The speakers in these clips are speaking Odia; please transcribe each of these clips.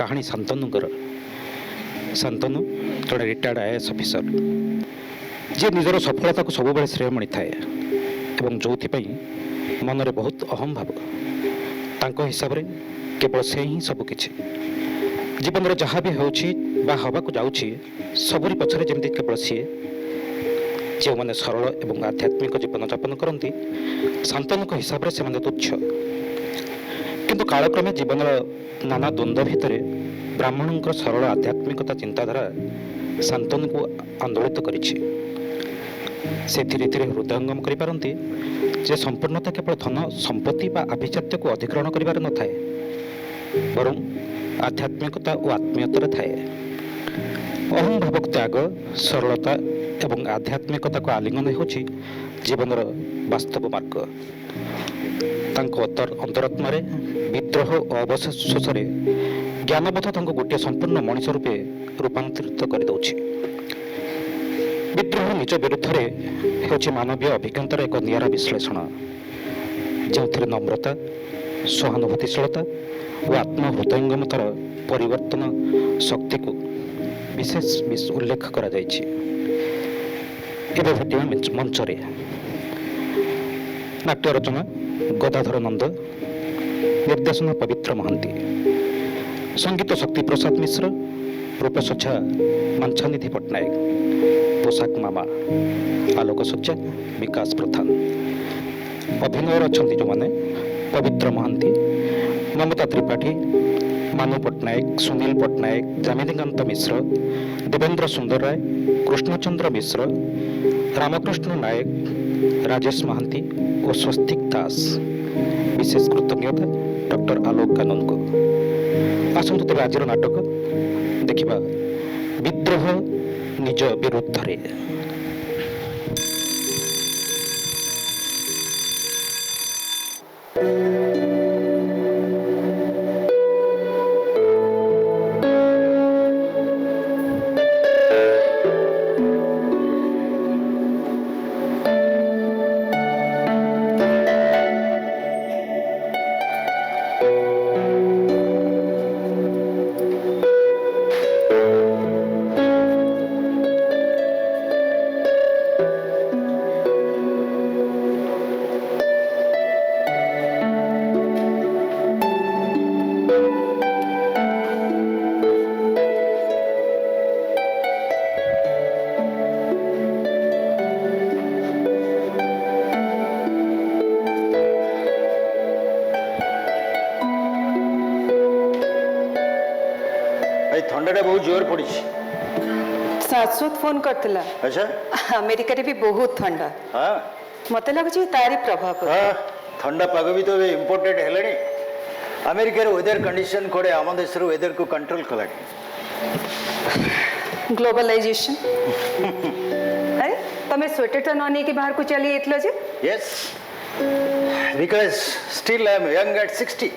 कहानी शांतनुंकर। शांतनु जड़े रिटायर्ड आईएएस ऑफिसर जे निजर सफलता को सब श्रेय मिली थाए जो मन में बहुत अहम भाव तांको हिसाब रे केवल से ही सबकि जीवन जहाँ भी होगा जाऊँगी सबरी पछरे जमी केवल सी जो मैंने सरल एवं आध्यात्मिक जीवन यापन करती शांतनु हिसाब से तुच्छ किंतु कालक्रमे जीवन नाना द्वंद्व भितर ब्राह्मणों सरल आध्यात्मिकता चिंताधारा शांतनु को आंदोलित करिछि। से धीरे धीरे हृदयंगम करिपारंती जे संपूर्णता केवल धन संपत्ति बा आभिजात्य को अधिग्रहण करिबार न थाए बरं आध्यात्मिकता और आत्मीयतार थाए। अहम भावक त्याग सरलता एवं आध्यात्मिकता को आलिंगन होछि जीवन वास्तव मार्ग। तांको अंतरात्मा विद्रोह और अवशेष ज्ञानबोध तांको गोटे संपूर्ण मनीष रूपे रूपांतरित कर दउछि। विद्रोह निज विरुद्ध में मानवीय अभिज्ञतार एक निरा विश्लेषण जो नम्रता सहानुभूतिशीलता और आत्महृदयंगमतार परिवर्तन शक्ति को विशेष उल्लेख करा जाइछि। एवं भेटिया मंचरे नाट्य रचना गदाधर नंद, निर्देशन पवित्र महांती, संगीत शक्ति प्रसाद मिश्र, रूपसज्जा मांछानिधि पट्टनायक, पोशाक मामा, आलोकसज्जा विकास प्रधान। अभिनय अच्छा जो मैंने पवित्र महांती, ममता त्रिपाठी, मानु पट्टनायक, सुनील पट्टनायक, जामिनीकांत मिश्र, देवेंद्र सुंदर राय, कृष्णचंद्र मिश्र, रामकृष्ण नायक, राजेश महांती और स्वस्तिक दास। विशेष कृतज्ञता डॉक्टर आलोक कानून को। आसतु तेज आज नाटक देखा विद्रोह निज विरुद्ध रे। ठंडा बहुत जोर पड़ी। शाश्वत फोन करथिला। अच्छा अमेरिका रे भी बहुत ठंडा। हाँ मते लागुची तारी प्रभाव। हाँ ठंडा पाग भी तो इम्पोर्टेंट है। अमेरिका रे वेदर कंडीशन कोडे आम देश रो वेदर को कंट्रोल कला ग्लोबलाइजेशन। अरे तमे स्वेटर तो ननी के बाहर को चली एतलो जे? Yes because still I am young at 60।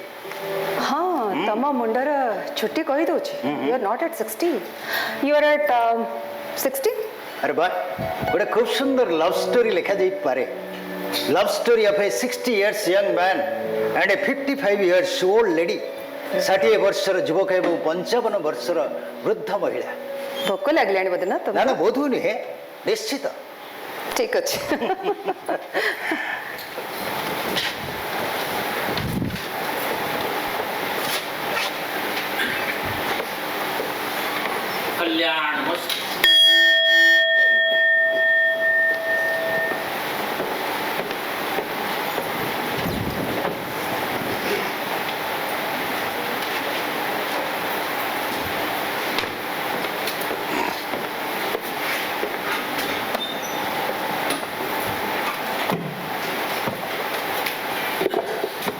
हाँ तम मुंडर छुट्टी कही दो you are not at 60 you are at 60। अरे बा गोटे खूब सुंदर लव स्टोरी लिखा जाई पारे। Love story of A 60 years young man and A 55 years old lady. 60 वर्षर युवक एवं 55 वर्षर वृद्ध महिला। भोक लगलानी बोधे ना ना बहुत हुई है निश्चित। ठीक अच्छे कल्याण मस्त।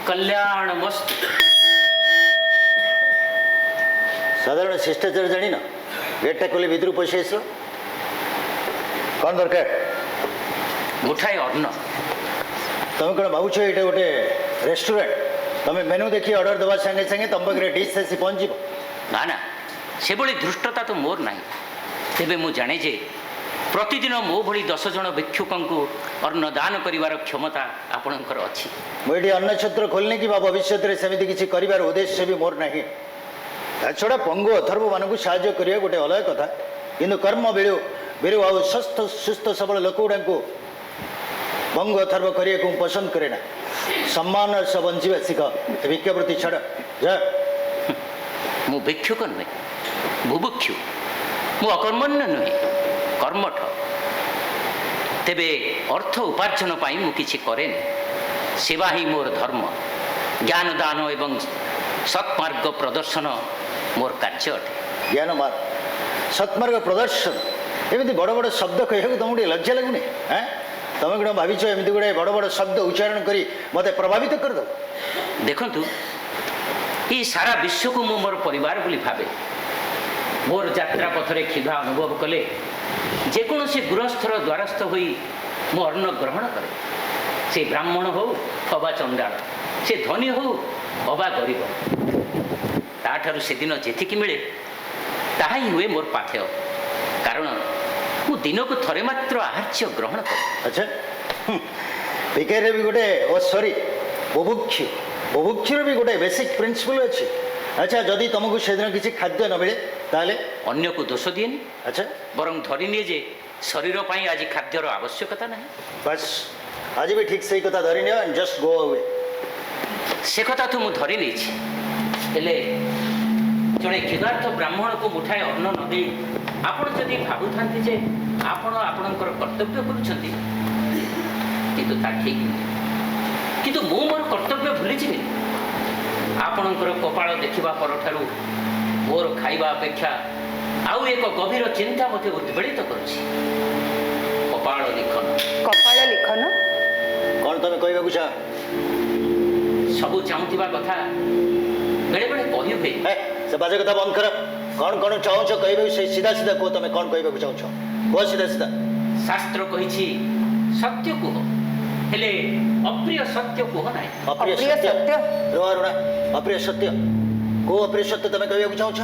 कल्याण मस्त। साधारण शिष्टाचार जानी ना गेटा खोली भितर पैसा आस कौन दरकार मुठाई अन्न। तुम कौन भावुच ये गोटे रेस्टोरेंट तुम मेनू देखी ऑर्डर दवा संगे संगे तुम पाखे डिश आसी पहुँच ना ना से भली धृष्टता तो मोर ना। तेबे मु जाने जे प्रतिदिन मो भली 10 जन भिक्षुकों को अन्नदान करिवार क्षमता आपणकर अछि। मुझे अन्न छत्र खोलने की भविष्य में सेमती किसी कर उद्देश्य भी मोर नहीं। ଛଡ଼ା ପଙ୍ଗୁ ଅଥର୍ବ ମାନଙ୍କୁ ସାହାଯ୍ୟ କରିବା ଗୋଟେ ଅଲଗା କଥା, କିନ୍ତୁ କର୍ମ ବିରୁ ଆଉ ସୁସ୍ଥ ସବଳ ଲୋକ ଗୁଡ଼ାଙ୍କୁ ପଙ୍ଗୁ ଅଥର୍ବ କରିବାକୁ ମୁଁ ପସନ୍ଦ କରେ ନା। ସମ୍ମାନର ସହ ବଞ୍ଚିବା ଶିଖ, ଭିକ୍ଷାବୃତ୍ତି ଛାଡ଼ ଯା। ମୁଁ ଭିକ୍ଷୁକ ନୁହେଁ, ବୁଭୁକ୍ଷୁ। ମୁଁ ଅକର୍ମଣ୍ୟ ନୁହେଁ, କର୍ମଠ। ତେବେ ଅର୍ଥ ଉପାର୍ଜନ ପାଇଁ ମୁଁ କିଛି କରେନି। ସେବା ହିଁ ମୋର ଧର୍ମ। ଜ୍ଞାନ ଦାନ ଏବଂ ସତ୍ମାର୍ଗ ପ୍ରଦର୍ଶନ ମୋର କାର୍ଯ୍ୟ ଅଟେ। ଜ୍ଞାନ ମାର୍ଗ, ସତ୍ମାର୍ଗ ପ୍ରଦର୍ଶନ, ଏମିତି ବଡ଼ ବଡ଼ ଶବ୍ଦ କହିବାକୁ ତୁମକୁ ଟିକେ ଲଜ୍ଜା ଲାଗୁନି? ତମେ କ'ଣ ଭାବିଛ ଏମିତି ଗୁଡ଼ାଏ ବଡ଼ ବଡ଼ ଶବ୍ଦ ଉଚ୍ଚାରଣ କରି ମୋତେ ପ୍ରଭାବିତ କରିଦେବ? ଦେଖନ୍ତୁ, এই ସାରା ବିଶ୍ୱକୁ ମୁଁ ମୋର ପରିବାର ବୋଲି ଭାବେ। ମୋର ଯାତ୍ରା ପଥରେ କ୍ଷୁଧା ଅନୁଭବ କଲେ ଯେକୌଣସି ଗୃହସ୍ଥର ଦ୍ୱାରସ୍ଥ ହୋଇ ମୁଁ ଅନ୍ନ ଗ୍ରହଣ କରେ। ସେ ବ୍ରାହ୍ମଣ ହେଉ ଅବା ଚଣ୍ଡାଳ, ସେ ଧନୀ ହେଉ ଅବା ଗରିବ, ତାଠାରୁ ସେଦିନ ଯେତିକି ମିଳେ ତାହା ହିଁ ହୁଏ ମୋର ପାଥେୟ। କାରଣ ମୁଁ ଦିନକୁ ଥରେ ମାତ୍ର ଆହାର୍ଯ୍ୟ ଗ୍ରହଣ କରେ। ଆଚ୍ଛା, ଭିକାରୀରେ ବି ଗୋଟେ ବୁଭୁକ୍ଷୁର ବି ଗୋଟେ ବେସିକ୍ ପ୍ରିନ୍ସିପଲ୍ ଅଛି। ଆଚ୍ଛା, ଯଦି ତୁମକୁ ସେଦିନ କିଛି ଖାଦ୍ୟ ନ ମିଳେ ତାହେଲେ? ଅନ୍ୟକୁ ଦୋଷ ଦିଏନି। ଆଚ୍ଛା, ବରଂ ଧରିନିଏ ଯେ ଶରୀର ପାଇଁ ଆଜି ଖାଦ୍ୟର ଆବଶ୍ୟକତା ନାହିଁ। ବାସ୍, ଆଜି ବି ଠିକ୍ ସେଇ କଥା ଧରିନିଅ, ଜଷ୍ଟ ଗୋ ଆୱେ। ସେ କଥା ତ ମୁଁ ଧରି ନେଇଛି, ହେଲେ ଜଣେ କ୍ଷୁଧାର୍ଥ ବ୍ରାହ୍ମଣକୁ ମୁଠାଏ ଅନ୍ନ ନ ଦେଇ ଆପଣ ଯଦି ଭାବୁଥାନ୍ତି ଯେ ଆପଣ ଆପଣଙ୍କର କର୍ତ୍ତବ୍ୟ କରୁଛନ୍ତି, କିନ୍ତୁ ତାହା ଠିକ୍ ନୁହେଁ। କିନ୍ତୁ ମୁଁ ମୋର କର୍ତ୍ତବ୍ୟ ଭୁଲିଯିବି। ଆପଣଙ୍କର କପାଳ ଦେଖିବା ପରଠାରୁ ମୋର ଖାଇବା ଅପେକ୍ଷା ଆଉ ଏକ ଗଭୀର ଚିନ୍ତା ମୋତେ ଉଦ୍ବେଳିତ କରୁଛି। କପାଳ ଲିଖନ। କପାଳ ଲିଖନ? କ'ଣ ତମେ କହିବାକୁ ଚାହ? ସବୁ ଚାହୁଁଥିବା କଥା ବେଳେବେଳେ କହି ହୁଏ। ସେ ବାଜେ କଥା ବନ୍ଦ କର। କ'ଣ ଚାହୁଁଛ କହିବାକୁ? ସେ ସିଧା କୁହ, ତମେ କ'ଣ କହିବାକୁ ଚାହୁଁଛ? କୁହ ସିଧା। ଶାସ୍ତ୍ର କହିଛି ସତ୍ୟ କୁହ, ହେଲେ ଅପ୍ରିୟ ସତ୍ୟ କୁହ ନାହିଁ। ଅପ୍ରିୟ ସତ୍ୟ? ରୁଣା, ଅପ୍ରିୟ ସତ୍ୟ? କୋଉ ଅପ୍ରିୟ ସତ୍ୟ ତମେ କହିବାକୁ ଚାହୁଁଛ?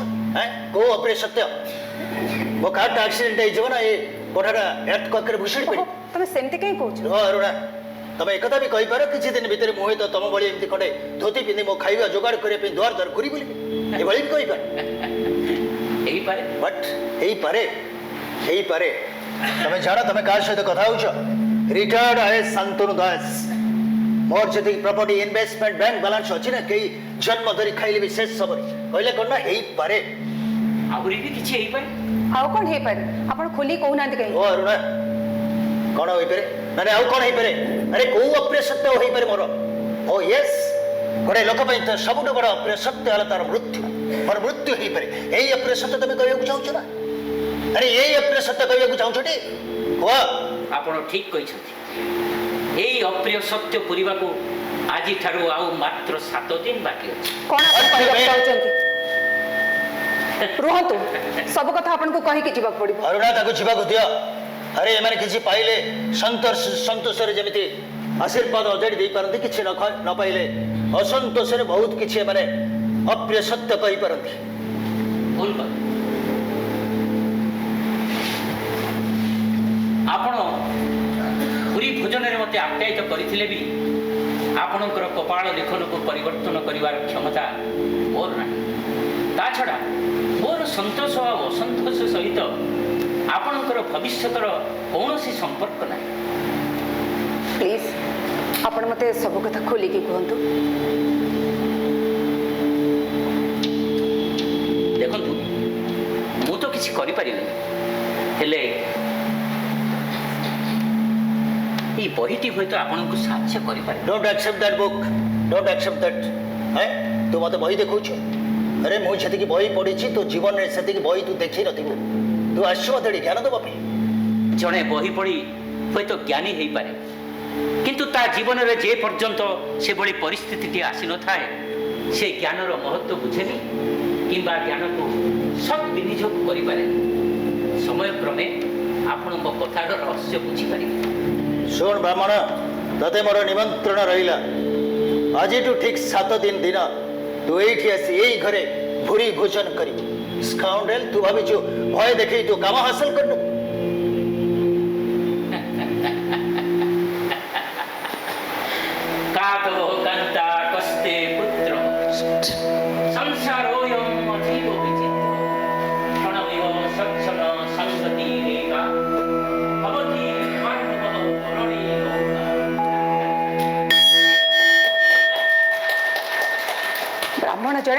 କୋଉ ଅପ୍ରିୟ ସତ୍ୟ? ମୋ କାର୍ଟା ଆକ୍ସିଡେଣ୍ଟ ହେଇଯିବ ନା ଏ କୋଠାଟା ଏର୍ଥ କକରେ ଭୁଷୁଡ଼ି ପଡ଼ିବ? ତମେ ସେମିତି କାହିଁ କହୁଛ? ରୁଣା, ତମେ ଏକଥା ବି କହିପାର କିଛି ଦିନ ଭିତରେ ମୁଁ ହୁଏତ ତମ ଭଳି ଏମିତି ଖଣ୍ଡେ ଧୋତି ପିନ୍ଧି ମୋ ଖାଇବା ଯୋଗାଡ଼ କରିବା ପାଇଁ ଦ୍ୱାର ଘୁରି ବୁଲିବି, ଏଭଳି ବି କହିପାର। ହେଇପାରେ। ବଟ୍ ହେଇପାରେ। ତମେ ଜାଣ ତମେ କାହା ସହିତ କଥା ହଉଛ? Retired IAS Shantanu Das. ମୋର ଯେତିକି ପ୍ରପର୍ଟି ଇନଭେଷ୍ଟମେଣ୍ଟ ବ୍ୟାଙ୍କ ବାଲାନ୍ସ ଅଛି ନା, କେହି ଜନ୍ମ ଧରି ଖାଇଲେ ବି ଶେଷ ହବନି। କହିଲେ କ'ଣ ନା ହେଇପାରେ। ଆହୁରି ବି କିଛି ହେଇପାରେ। ଆଉ କ'ଣ ହେଇପାରେ? ଆପଣ ଖୋଲି କହୁନାହାନ୍ତି କାହିଁ? ଓ ଅରୁଣା, କ'ଣ ହେଇପାରେ? ମାନେ ଆଉ କ'ଣ ହେଇପାରେ? ଆରେ କୋଉ ଅପ୍ରିୟ ସତ୍ୟ ହେଇପାରେ ମୋର? ଓ ୟେସ୍, ଗୋଟେ ଲୋକ ପାଇଁ ତ ସବୁଠୁ ବଡ଼ ଅପ୍ରିୟ ସତ୍ୟ ହେଲା ତାର ମୃତ୍ୟୁ। ମୋର ମୃତ୍ୟୁ ହେଇପାରେ। ଏଇ ଅପ୍ରିୟ ସତ୍ୟ ତମେ କହିବାକୁ ଚାହୁଁଛ ନା? ଆରେ ଏଇ ଅପ୍ରିୟ ସତ୍ୟ କହିବାକୁ ଚାହୁଁଛଟି? କୁହ। ଆପଣ ଠିକ୍ କହିଛନ୍ତି। ଏଇ ଅପ୍ରିୟ ସତ୍ୟ ପୁରିବାକୁ ଆଜିଠାରୁ ଆଉ ମାତ୍ର 7 ଦିନ ବାକି ଅଛି। କ'ଣ ଆପଣ କହିବାକୁ ଚାହୁଁଛନ୍ତି? ରୁହନ୍ତୁ, ସବୁ କଥା ଆପଣଙ୍କୁ କହିକି ଯିବାକୁ ପଡ଼ିବ। ଅରୁଣା, ତାକୁ ଯିବାକୁ ଦିଅ। ଆରେ ଏମାନେ କିଛି ପାଇଲେ ସନ୍ତୋଷରେ ଯେମିତି ଆଶୀର୍ବାଦ ଅଜାଡ଼ି ଦେଇପାରନ୍ତି, କିଛି ନ ପାଇଲେ ଅସନ୍ତୋଷରେ ବହୁତ କିଛି ଏମାନେ ଅପ୍ରିୟ ସତ୍ୟ କହିପାରନ୍ତି। ଭୁଲ କଥା। ଆପଣ ପୁରୀ ଭୋଜନରେ ମୋତେ ଆପ୍ୟାୟିତ କରିଥିଲେ ବି ଆପଣଙ୍କର କପାଳ ଲେଖନକୁ ପରିବର୍ତ୍ତନ କରିବାର କ୍ଷମତା ମୋର ନାହିଁ। ତା ଛଡ଼ା ମୋର ସନ୍ତୋଷ ଆଉ ଅସନ୍ତୋଷ ସହିତ ଆପଣଙ୍କର ଭବିଷ୍ୟତର କୌଣସି ସମ୍ପର୍କ ନାହିଁ। ପ୍ଲିଜ୍ ଆପଣ ମୋତେ ସବୁ କଥା ଖୋଲିକି କୁହନ୍ତୁ। ଦେଖନ୍ତୁ, ମୁଁ ତ କିଛି କରିପାରିବିନି, ହେଲେ এই বহিটি হয়তো আপনাকে সাহায্য করিপারে। Don't accept that book, don't accept that. তু মতো বহি দেখুছ? আরে মু সেতিকি বহি পড়িছি, তো জীবনে সেতিকি বহি তু দেখি নথিবু। তু আসছ মতো জ্ঞান দেবা পাই। জনে বহি পড়ি হয়তো জ্ঞানী হইপারে, কিন্তু তা জীবনের যে পর্যন্ত সেভଳି পরিস্থিতিটি আসি নথায়, সে জ্ঞানর মহত্ব বুঝেনি কিংবা জ্ঞানকু সৎ বিনিযোগ করিপারে। সময়ক্রমে আপন মো কথার রহস্য বুঝিপারিবে। শুণ ব্রাহ্মণ, তোতে মোর নিমন্ত্রণ রহিলা। আজিঠু ঠিক 7 দিন তু এইটি আসি এই ঘরে ভুরি ভোজন করিবু। স্কাউন্ডেল, তু ভাবিছু ভয় দেখেই তু কাম হাসিল করনু? কাতব কান্তা কস্তে পুত্র সংসারোয়ম অতীব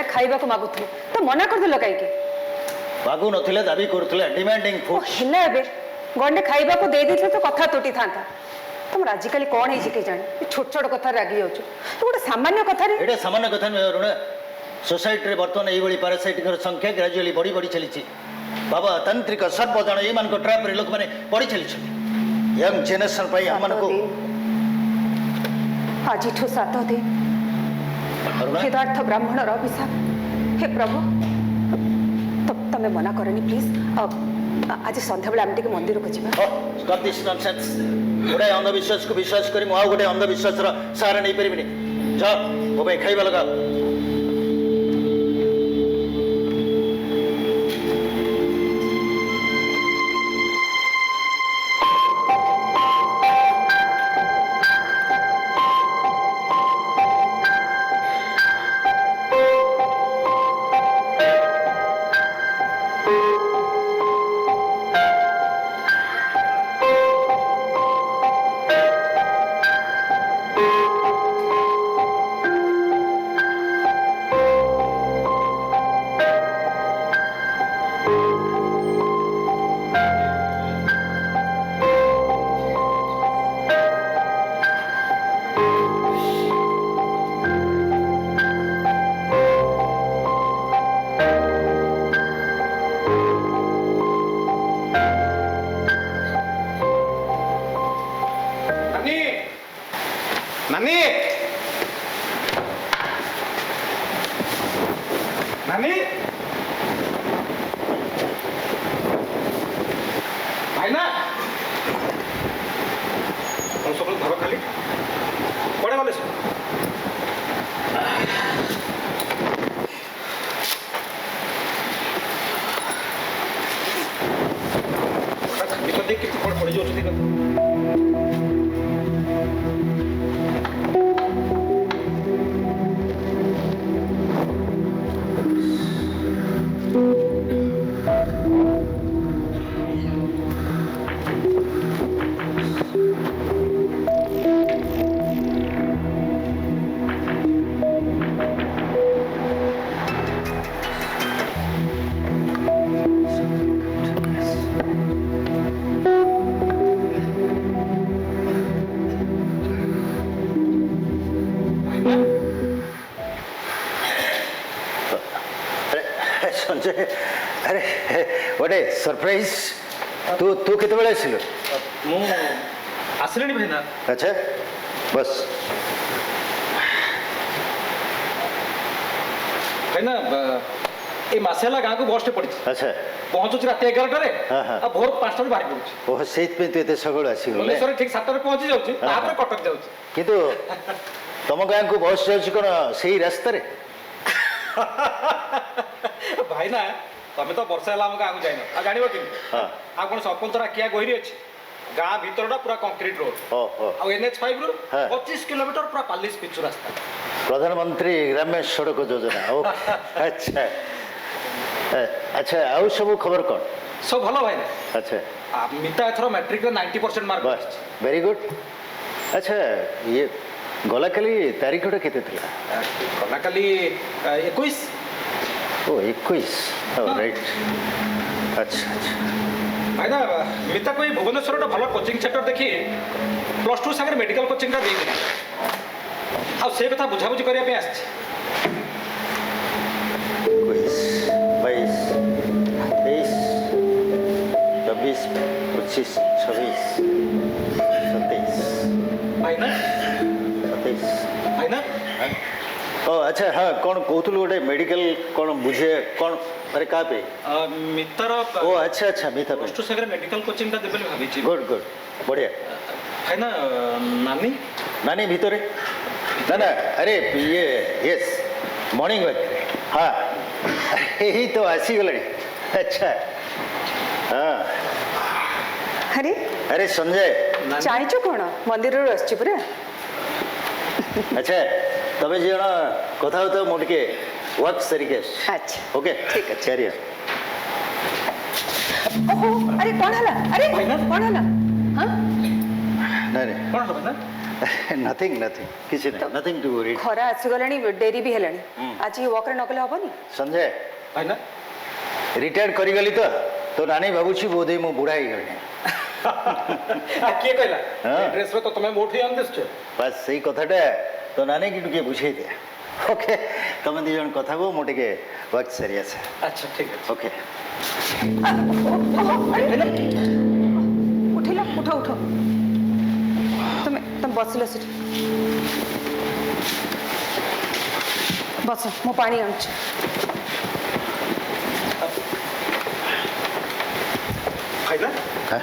गंडे खाइबा को मागुथले तो मना कर देलो काई के मागु नथिले दाबी करथिले डिमांडिंग ओ फूड हिला एबे गंडे खाइबा को दे दिथे तो कथा टूटी थांता तुम आजिकल कौन है के जाने छोट छोट कथा रागी जाऊँ गोटे सामान्य कथा एटा सामान्य कथा नुहे ऋण सोसाइटी रे बर्तमान एभली पारासाइटिक संख्या ग्राजुअली बढ़ी बढ़ी चली बाबा तांत्रिक सर्वजन ये ट्राप रे लोक मैंने पढ़ी चली यंग जेनेरेशन पाई हम को आज 7 दिन वेदार्थ ब्राह्मण अभिशाप हे प्रभु तमें मना करनी प्लीज आज संध्या बेला आम टे मंदिर को जीवा स्टॉप दिस नॉनसेंस गोटे अंधविश्वास को विश्वास करी मु गोटे अंधविश्वास सहारा नहीं पारिनी जा मो भाई खाइबा लगा नानी नानी भाई ना हम सब घर खाली कड़े गले से देख के पड़ जाऊँ संजय अरे व्हाट ए सरप्राइज तू तू कितने बेले आसिलु मु आसिलेनी भाई ना अच्छा बस भाई ना ए मासेला गाँ को बस पड़ी अच्छा पहुँचुची रात 11 रे हाँ, हाँ। आ भोर 5 बाहर पड़ुची ओह सेइथ तू एते सगळ आसिगले भुवनेश्वर ठीक 7 पहुँची जाऊँ तापर कटक जाऊँ किंतु तुम गाँ को बस जाउची कोन सेही रास्ता रे भाई ना तमें तो वर्षा है गाँव को जाइन आ जान कि आ कौन सरपंच किया गहिरी अच्छी गाँ भीतर पूरा कंक्रीट रोड आ NH5 रु 25 किलोमीटर पूरा 40 पिचु रास्ता प्रधानमंत्री ग्राम्य सड़क योजना ओ अच्छा अच्छा आउ सब खबर कौन सब भल भाई ना अच्छा मिता एथर मैट्रिक 90% मार्क बस वेरी गुड अच्छा ये गला काली तारीखटा केते थिला गला काली 21 ओ 21 राइट अच्छा अच्छा भाई ना मिता कोई भुवनेश्वर भल कोचिंग सेंटर देखी +2 सागर मेडिकल कोचिंग दे आ से कथा बुझाबुझी करने पे आछि 21 22 23 24 25 26 27 भाई ना 27 भाई ना ओ अच्छा हाँ कौन कहतुल गोटे मेडिकल कौन बुझे कौन अरे का पे मितर ओ अच्छा अच्छा मिता पे +2 सागर मेडिकल कोचिंग का देबे भाभी गुड गुड बढ़िया भाई ना नानी नानी भीतर ना ना अरे ये यस मॉर्निंग वॉक हाँ यही तो आसीगले अच्छा हाँ अरे अरे संजय चाहचु कौन मंदिर आसची पूरा अच्छा तबे जे कथा होता मु टिके वर्क सरीके अच्छा ओके ठीक है चलिए ओहो अरे कौन हला अरे भाई ना? कौन हला हां नहीं नहीं कौन हो ना नथिंग नथिंग किसी नहीं नथिंग टू वरी खरा आसीगलानी डेरी भी हेलानी आज ये वॉक रे नकले हबनी संजय भाईना रिटायर्ड करिगली तो नानी भाबुची बोधे मो बुढ़ा ही गली किए कहला हाँ। ड्रेस रे तो तमे मोठी आन दिस बस सही कथाटा तो नानी की टुके बुझे दे ओके तुम दी जन कथा को मोटे के वक्त सीरियस है अच्छा ठीक है ओके उठिला उठो उठो तुम बसिल सेठी बस मो पानी आनुची भाईना हाँ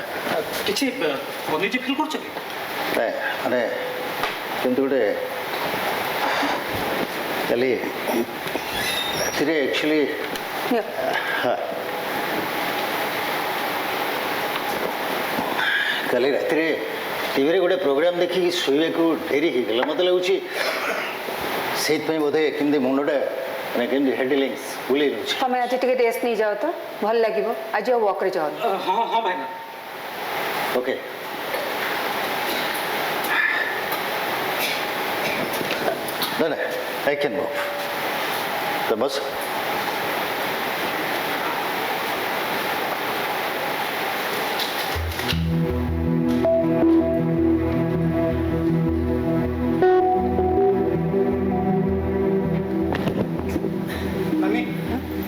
किछि अनिजी फील करछ कि अरे किंतु गोटे कली राति एक्चुअली हाँ कली राति टीवी रे गोटे प्रोग्राम देखिकी शोवा को डेरी हो गला मत लगुच से बोधे केमती मुंडटा मैंने केमती हेडलिंग्स बुले नौछ तुम आज टिके रेस्ट नहीं जाओ तो भल लगे आज वॉक रे जाओ हाँ हाँ भाईना ओके ना आई कैन मूव तो बस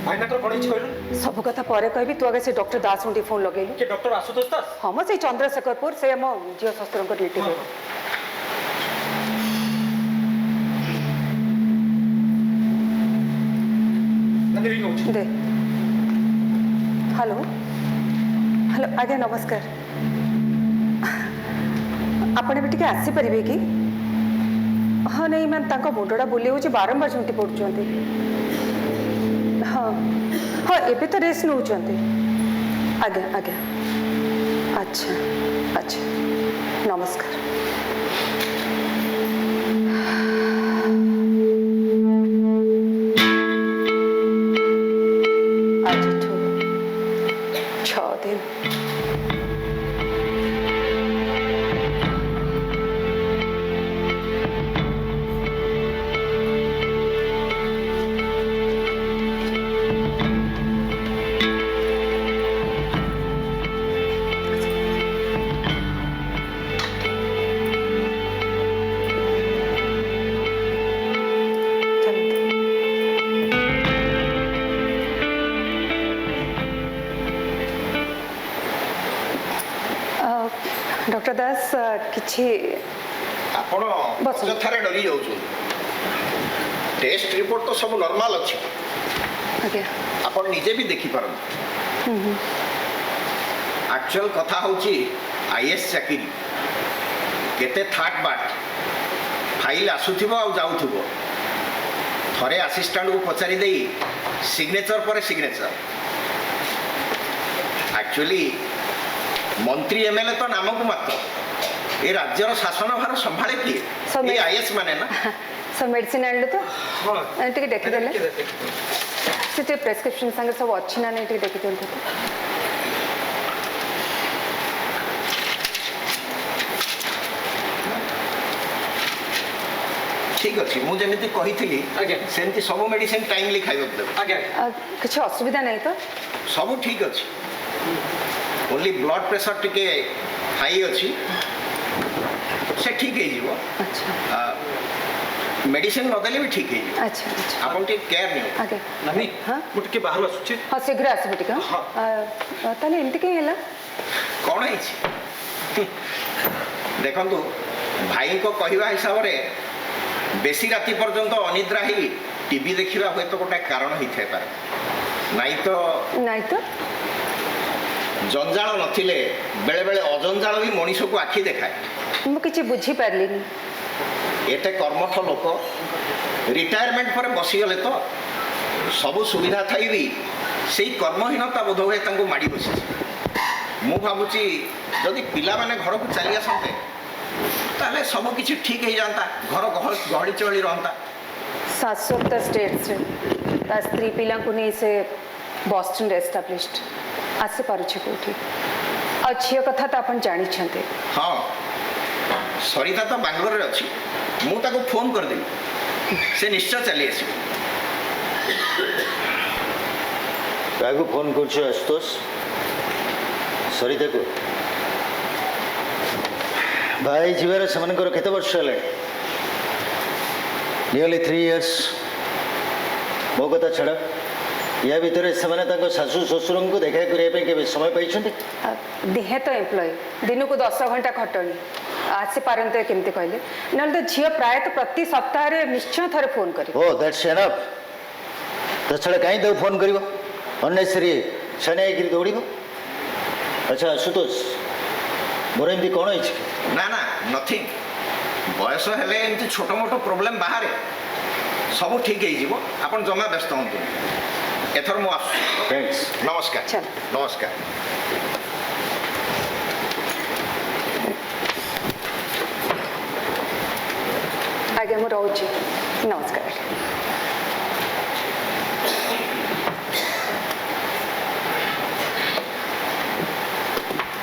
भाईना कर पड़ी कहलु सब कथा पर कहबी तू आगे से डॉक्टर दास उठी फोन लगेलु के डॉक्टर आशुतोष दास हाँ मैं से चंद्रशेखरपुर से आम झील शस्त्र रिलेटिव दे हेलो हेलो आज्ञा नमस्कार आपण भी टिके आसी परिबे कि हाँ नहीं मैम तांको मुंडटा बुले होची बारंबार झुंटी पड़ुचंती हाँ हाँ एबे तो रेस्ट नौचंती आज्ञा आज्ञा अच्छा अच्छा नमस्कार आज 6 दिन डॉक्टर दास किछि ଆପଣ ବସନ୍ତୁ। ଅଯଥାରେ ଡରି ଯାଉଛନ୍ତି ଟେଷ୍ଟ ରିପୋର୍ଟ ତ ସବୁ ନର୍ମାଲ ଅଛି आज्ञा ଆପଣ ନିଜେ ବି ଦେଖିପାରନ୍ତି ଆକ୍ଚୁଆଲ କଥା ହେଉଛି ଆଇଏସ୍ ଚାକିରି କେତେ ଥାଟ ବାଟ ଫାଇଲ ଆସୁଥିବ ଆଉ ଯାଉଥିବ ଥରେ ଆସିଷ୍ଟାଣ୍ଟକୁ ପଚାରି ଦେଇ ସିଗ୍ନେଚର ପରେ ସିଗ୍ନେଚର ଆକ୍ଚୁଆଲି ମନ୍ତ୍ରୀ ଏମଏଲଏ ତ ନାମକୁ ମାତ୍ର ଏ ରାଜ୍ୟର ଶାସନ ଭାର ସମ୍ଭାଳେ କିଏ ଏ ଆଇଏସ୍ ମାନେ ନା सब मेडिसिन आनलु तो टिके देखि देले से प्रेस्क्रिप्शन संगे सब अच्छी ना नहीं टिके देखि दियंतु तो ठीक अच्छे मुझे कही सेमती सब मेडिसिन टाइमली खाइबा देबे आज्ञा कुछ असुविधा नहीं तो सब ठीक अच्छे ओनली ब्लड प्रेशर टिके हाई अच्छी से ठीक हो अच्छा मेडिसिन नदेले भी ठीक है अच्छा अच्छा आपन टिके केयर नियो आगे नानी हाँ मु टिके बाहर आसुची हाँ शीघ्र आसबे टिके ताले एमती कहीं हैला कौन है देखंतु भाई को कहवा हिसाब रे बेसी राति पर्यंत अनिद्रा ही टीवी देखा हुए तो गोटे कारण ही थे पारे नाई तो नहीं तो जंजाल नथिले बेले बेले अजंजाल भी मनीष को आखि देखाए मु किछि बुझी पारलिनी एते कर्मठ लोक रिटायरमेंट पर बसीगले तो सब सुविधा थी भी से कर्महीनता बोध हुए माड़ी बसी मु भावुची जदि पिला माने घर को चली आसते ताले सब किछि ठीक हो जाता घर गहली चहली रहता शाश्वत स्टेट से ता स्त्री पिला को नहीं से बॉस्टन एस्टाब्लिश्ड आसी पारुछि कोठी आ झियो कथा तो आपण जानि छते हाँ ସରିତା ତ ବାଙ୍ଗଲୋରରେ ଅଛି, ମୁଁ ତାକୁ ଫୋନ୍ କରିଦେବି, ସେ ନିଶ୍ଚୟ ଚାଲି ଆସିବ। କାହାକୁ ଫୋନ୍ କରୁଛ ଆଶୁତୋଷ? ସରିତାକୁ? ଭାଇ ଯିବାର ସେମାନଙ୍କର କେତେ ବର୍ଷ ହେଲାଣି? Nearly 3 years। ମୋ କଥା ଛାଡ଼, ୟା ଭିତରେ ସେମାନେ ତାଙ୍କ ଶାଶୁ ଶ୍ୱଶୁରଙ୍କୁ ଦେଖା କରିବା ପାଇଁ କେବେ ସମୟ ପାଇଛନ୍ତି? ଦେହେ ତ ଏମ୍ପ୍ଲୟ, ଦିନକୁ 10 ଘଣ୍ଟା ଖଟଣି, ଆସିପାରନ୍ତେ କେମିତି କହିଲେ? ନହେଲେ ତ ଝିଅ ପ୍ରାୟତଃ ପ୍ରତି ସପ୍ତାହରେ ନିଶ୍ଚୟ ଥରେ ଫୋନ୍ କରେ। ଓ ଦ୍ୟାଟ୍ସ ଏନଫ୍। ତା ଛଡ଼ା କାହିଁ ତାକୁ ଫୋନ୍ କରିବ? ଅନ୍ନେସେସରି ଛାନିଆ ହେଇକିରି ଦୌଡ଼ିବ। ଆଚ୍ଛା ଆଶୁତୋଷ, ମୋର ଏମିତି କ'ଣ ହେଇଛି? ନା ନା, ନଥିଙ୍ଗ। ବୟସ ହେଲେ ଏମିତି ଛୋଟ ମୋଟ ପ୍ରୋବ୍ଲେମ୍ ବାହାରେ, ସବୁ ଠିକ୍ ହେଇଯିବ, ଆପଣ ଜମା ବ୍ୟସ୍ତ ହୁଅନ୍ତୁନି। ଏଥର ମୁଁ ଆସୁଛି। ଥ୍ୟାଙ୍କସ୍। ନମସ୍କାର। ଚାଲ। ନମସ୍କାର। ଆଜ୍ଞା ମୁଁ ରହୁଛି, ନମସ୍କାର।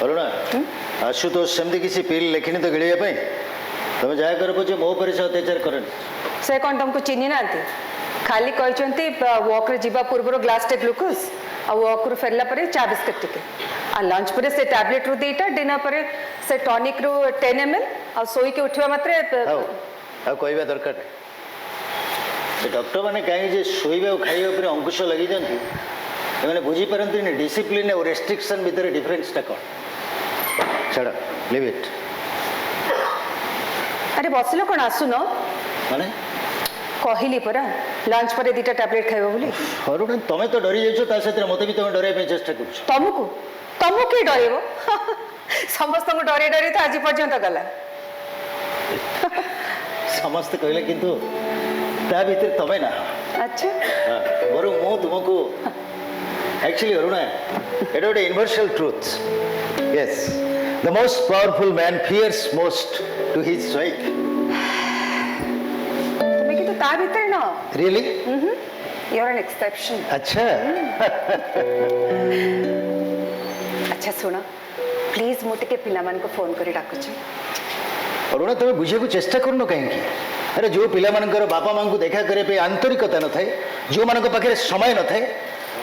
ଅରୁଣା, ଆଶୁତୋଷ ସେମିତି କିଛି ପିଲ୍ ଲେଖିନି ତ ଗିଳିବା ପାଇଁ? ତମେ ଯାହା କର ପଛେ ମୋ ଉପରେ ସେ ଅତ୍ୟାଚାର କରେନି। ସେ କ'ଣ ତମକୁ ଚିହ୍ନି ନାହାନ୍ତି? ଖାଲି କହିଛନ୍ତି ୱାକ୍ରେ ଯିବା ପୂର୍ବରୁ ଗ୍ଲାସ୍ଟେ ଗ୍ଲୁକୋଜ୍, ଆଉ ୱାକ୍ରୁ ଫେରିଲା ପରେ ଚା ବିସ୍କିଟ୍ ଟିକେ, ଆଉ ଲଞ୍ଚ ପରେ ସେ ଟ୍ୟାବଲେଟ୍ରୁ 2ଟା, ଡିନର ପରେ ସେ ଟନିକ୍ରୁ 10 ml, ଆଉ ଶୋଇକି ଉଠିବା ମାତ୍ରେ ଆଉ କହିବା ଦରକାର ନାହିଁ। ସେ ଡକ୍ଟରମାନେ କାହିଁକି ଯେ ଶୋଇବା ଆଉ ଖାଇବା ଉପରେ ଅଙ୍କୁଶ ଲାଗିଛନ୍ତି, ଏମାନେ ବୁଝିପାରନ୍ତିନି ଡିସିପ୍ଲିନ୍ ଆଉ ରେଷ୍ଟ୍ରିକ୍ସନ୍ ଭିତରେ ଡିଫରେନ୍ସଟା କ'ଣ। ଛାଡ଼, ଲିଭ୍ ଇଟ୍। ଆରେ ବସିଲ କ'ଣ, ଆସୁନ? ମାନେ କହିଲି ପରା ଲଞ୍ଚ ପରେ 2ଟା ଟ୍ୟାବଲେଟ୍ ଖାଇବ ବୋଲି। ଅରୁଣା, ତମେ ତ ଡରି ଯାଇଛ, ତା ସାଥିରେ ମୋତେ ବି ତମେ ଡରାଇବା ପାଇଁ ଚେଷ୍ଟା କରୁଛ। ତମକୁ କିଏ ଡରେଇବ? ସମସ୍ତଙ୍କୁ ଡରେଇ ଡରେଇ ତ ଆଜି ପର୍ଯ୍ୟନ୍ତ ଗଲା। ସମସ୍ତେ କହିଲେ କିନ୍ତୁ ତା ଭିତରେ ତମେ ନା। ଆଚ୍ଛା, ବରଂ ମୁଁ ତୁମକୁ ଆକ୍ଚୁଆଲି ଅରୁଣା, ଏଇଟା ଗୋଟେ universal truth. Yes, the most powerful man fears most to his wife. ତୁମେ କିନ୍ତୁ ତା ଭିତରେ ନ। ରିଏଲି? ୟୁ ଆର୍ ଆନ୍ ଏକ୍ସେପସନ୍। ଆଚ୍ଛା। ଆଚ୍ଛା ଶୁଣ, ପ୍ଲିଜ୍ ମୁଁ ଟିକେ ପିଲାମାନଙ୍କୁ ଫୋନ୍ କରି ଡାକୁଛି। ଅରୁଣା, ତମେ ବୁଝିବାକୁ ଚେଷ୍ଟା କରୁନ କାହିଁକି? ଆରେ ଯେଉଁ ପିଲାମାନଙ୍କର ବାପା ମାଆଙ୍କୁ ଦେଖା କରିବା ପାଇଁ ଆନ୍ତରିକତା ନଥାଏ, ଯେଉଁମାନଙ୍କ ପାଖରେ ସମୟ ନଥାଏ,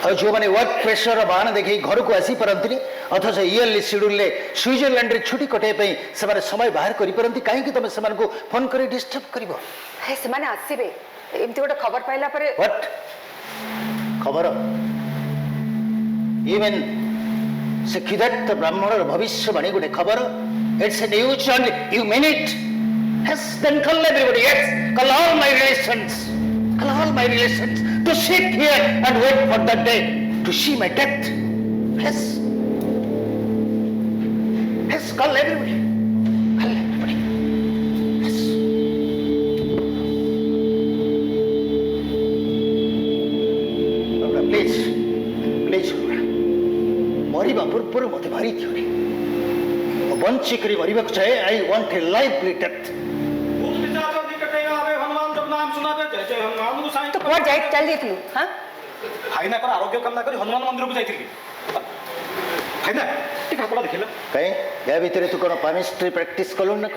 ଆଉ ଯେଉଁମାନେ ୱାର୍କ ପ୍ରେସରର ବାହାନା ଦେଖାଇ ଘରକୁ ଆସିପାରନ୍ତିନି, ଅଥଚ ଇୟରଲି ସିଡ୍ୟୁଲରେ ସୁଇଜରଲ୍ୟାଣ୍ଡରେ ଛୁଟି କଟାଇବା ପାଇଁ ସେମାନେ ସମୟ ବାହାର କରିପାରନ୍ତି, କାହିଁକି ତମେ ସେମାନଙ୍କୁ ଫୋନ୍ କରି ଡିଷ୍ଟର୍ବ କରିବ? ସେମାନେ ଆସିବେ, ଏମିତି ଗୋଟେ ଖବର ପାଇଲା ପରେ। ହ୍ୱାଟ୍ ଖବର? ଇଭେନ୍ ସେ କ୍ଷୁଧାର୍ତ ବ୍ରାହ୍ମଣର ଭବିଷ୍ୟବାଣୀ ଗୋଟେ ଖବର? It's a news only. You mean it? Yes, then call everybody. Yes, call all my relations. Call all my relations to sit here and wait for that day to see my death. Yes. Yes, call everybody. Call everybody. Yes. Please, please. मरिबा पूर्व मते भारी थियो रे। बंची करी मरिबा चाहे। I want a lively death. तो कोड जाई चल देथिलु हां फाइना कर आरोग्य कामना करी हनुमान मंदिर को जाइथिली फाइना ठीक आपला देखिला काई या भीतर तू कोन पामिस्ट्री प्रैक्टिस कलु न?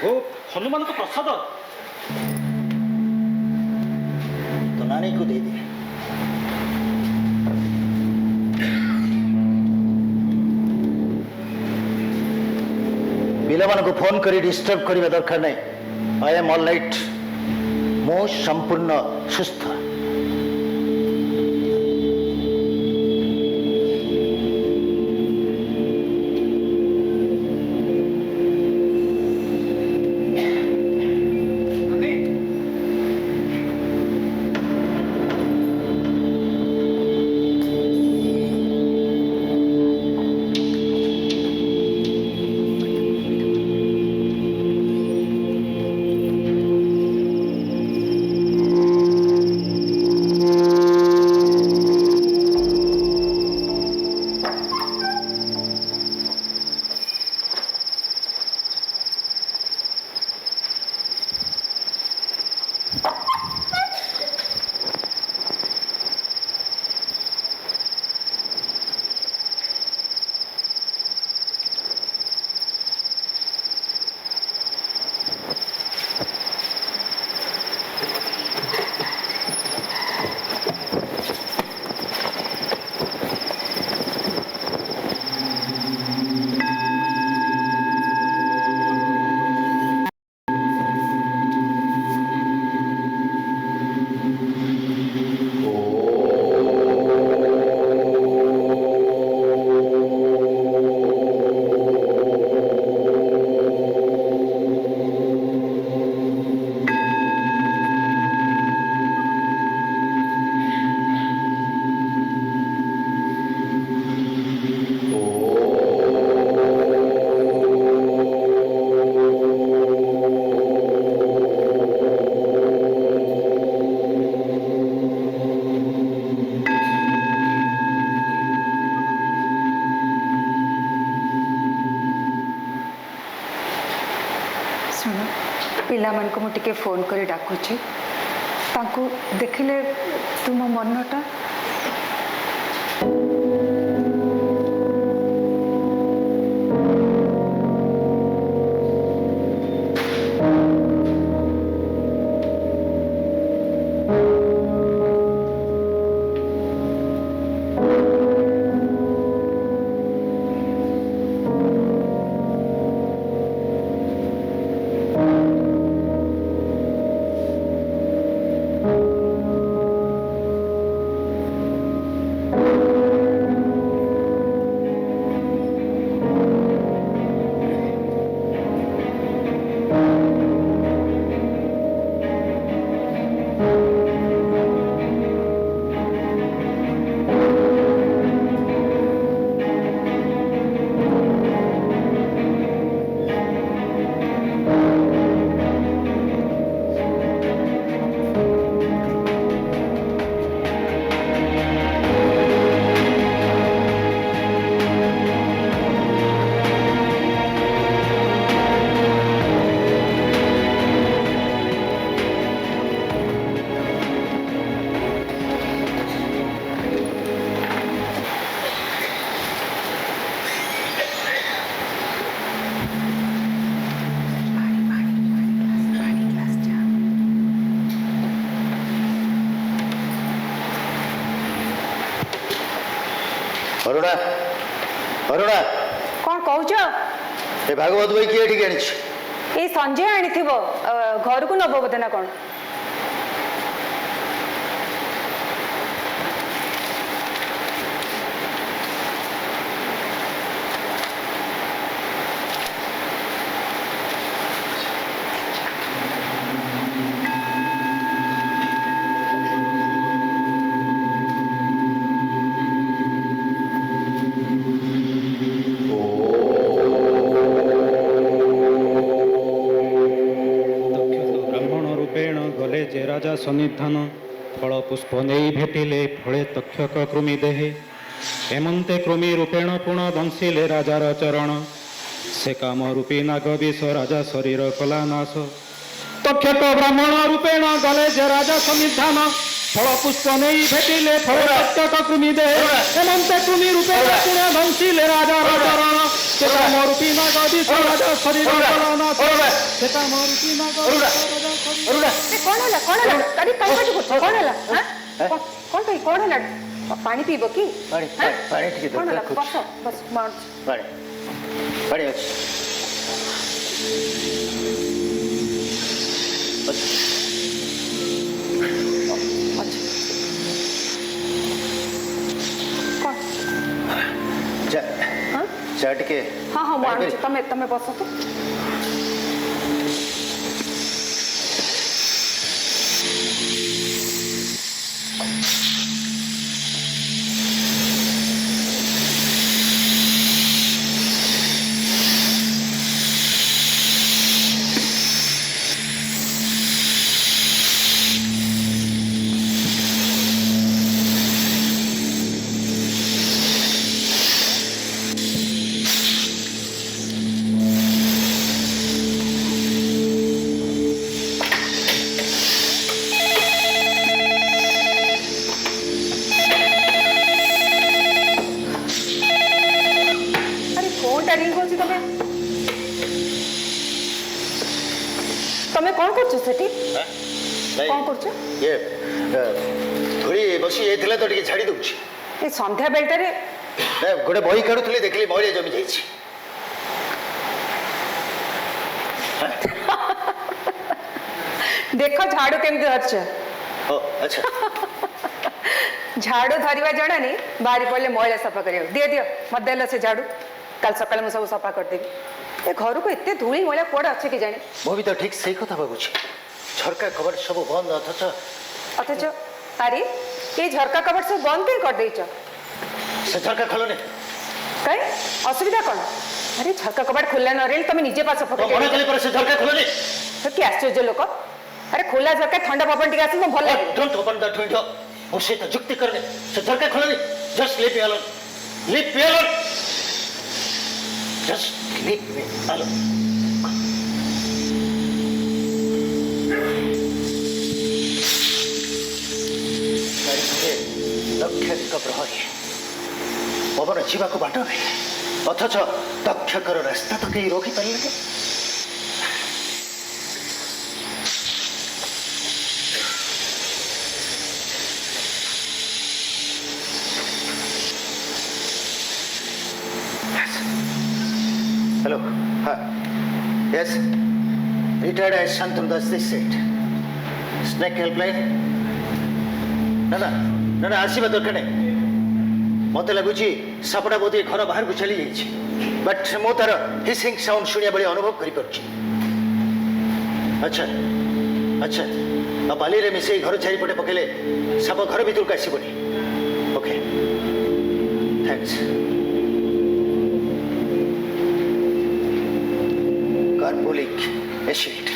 ओ हनुमान को प्रसाद तो नानी को दे दे। पिलामान को फोन करी डिस्टर्ब करबा दरकार नै। I am all right. मो संपूर्ण सुस्थ। ପିଲାମାନଙ୍କୁ ମୁଁ ଟିକେ ଫୋନ୍ କରି ଡାକୁଛି ତାଙ୍କୁ ଦେଖିଲେ ତୁମ ମନଟା ଅରୁଣା ଅରୁଣା କ'ଣ କହୁଛ? ଏ ଭାଗବତ ବହି କିଏ ଏଠିକି ଆଣିଛି? ଏଇ ସଞ୍ଜୟ ଆଣିଥିବ ଘରକୁ ନବ ବୋଧେ ନା କ'ଣ? রাজা সন্নিধান ফল পুষ্প নেই ভেটিলে ফলে তক্ষক কৃমি দেহে হেমন্তে কৃমি রূপেণ পুণ দংশিলে রাজার চরণ সে কাম রূপী নাগ বিষ রাজা শরীর কলা নাশ তক্ষক ব্রাহ্মণ রূপেণ গলে যে রাজা সন্নিধান ফল পুষ্প নেই ভেটিলে ফলে তক্ষক কৃমি দেহে হেমন্তে কৃমি রূপেণ পুণ দংশিলে রাজার চরণ সে কাম রূপী নাগ বিষ রাজা শরীর কলা নাশ সে কাম রূপী নাগ କ'ଣ ହେଲା କ'ଣ ହେଲା ଆରେ କାଇଁ ପାଟି କରୁଛ କ'ଣ ହେଲା କ'ଣ ପାଇଁ କ'ଣ ହେଲା ପାଣି ପିଇବ କି ପାଣି ପାଣି ଟିକେ କ'ଣ ହେଲା ଦରକାର ବସ ବସ ମାରୁଛି ପାଣି ପାଣି ଅଛି କ'ଣ ଚା ଟିକେ ହଁ ହଁ ମୁଁ ଆଣୁଛି ତମେ ବସ ତ ତମେ କ'ଣ କରୁଛ ସେଠି କ'ଣ କରୁଛ ଇଏ ଧୂଳି ବସି ଯାଇଥିଲା ତ ଟିକେ ଛାଡ଼ି ଦଉଛି ଏ ସନ୍ଧ୍ୟା ବେଳଟାରେ ଗୋଟେ ବହି କାଢୁଥିଲି ଦେଖିଲି ମଇଳା ଜମି ଯାଇଛି ଦେଖ ଝାଡୁ କେମିତି ଧରିଛ ଆଚ୍ଛା ଝାଡୁ ଧରିବା ଜଣାନି ବାହାରି ପଡ଼ିଲେ ମଇଳା ସଫା କରିବାକୁ ଦିଅ ମତେ ଦେଲ ସେ ଝାଡୁ କାଲି ସକାଳେ ମୁଁ ସବୁ ସଫା କରିଦେବି ଏ ଘରକୁ ଏତେ ଧୂଳି ମଇଳା କୁଆଡ଼େ ଅଛି କି ଜାଣି ମୁଁ ବି ତ ଠିକ୍ ସେଇ କଥା ଭାବୁଛି ଝରକା କବାଟ ସବୁ ବନ୍ଦ ଅଥଚ ଆରେ ଏ ଝରକା କବାଟ ସବୁ ବନ୍ଦ କାଇଁ କରିଦେଇଛ ସେ ଝରକା ଖୋଲନି କାଇଁ ଅସୁବିଧା କ'ଣ ଆରେ ଝରକା କବାଟ ଖୋଲା ନ ରହିଲେ ତମେ ନିଜେ ପାସ ମନେ କଲି ପରେ ସେ ଝରକା ଖୋଲନି କି ଆଶ୍ଚର୍ଯ୍ୟ ଲୋକ ଆରେ ଖୋଲା ଝରକା ଥଣ୍ଡା ପବନ ଟିକେ ଆସିଲେ ଭଲ ଲାଗେ ଡୋଣ୍ଟ ଓପନ୍ ଦ ୱିଣ୍ଡୋ ମୁଁ ସେଇଟା ଯୁକ୍ତି କରିନି ସେ ଝରକା ଖୋଲନି ଜଷ୍ଟ ଲିଭ୍ ମି ଆଲୋନ୍ ଜଷ୍ଟ ଲିଭ୍ ମି ଆଲୋନ୍ ପ୍ରହରୀ ପବନ ଯିବାକୁ ବାଟ ନାହିଁ ଅଥଚ ତକ୍ଷକର ରାସ୍ତା ତ କେହି ରୋକିପାରିଲେନି। Hello. Hi. Yes. Retired as Shantanu Das this side. Snake helpline. ନା ଆସିବା ଦରକାର ନାହିଁ ମୋତେ ଲାଗୁଛି ସାପଟା ବୋଧେ ଘର ବାହାରକୁ ଚାଲି ଯାଇଛି ବଟ୍ ମୁଁ ତାର ହିସିଂ ସାଉଣ୍ଡ ଶୁଣିବା ଭଳି ଅନୁଭବ କରିପାରୁଛି। ଆଚ୍ଛା ଆଚ୍ଛା ଆଉ ବାଲିରେ ମିଶେଇ ଘର ଚାରିପଟେ ପକେଇଲେ ସାପ ଘର ଭିତରକୁ ଆସିବନି। Okay thanks. Carbolic acid.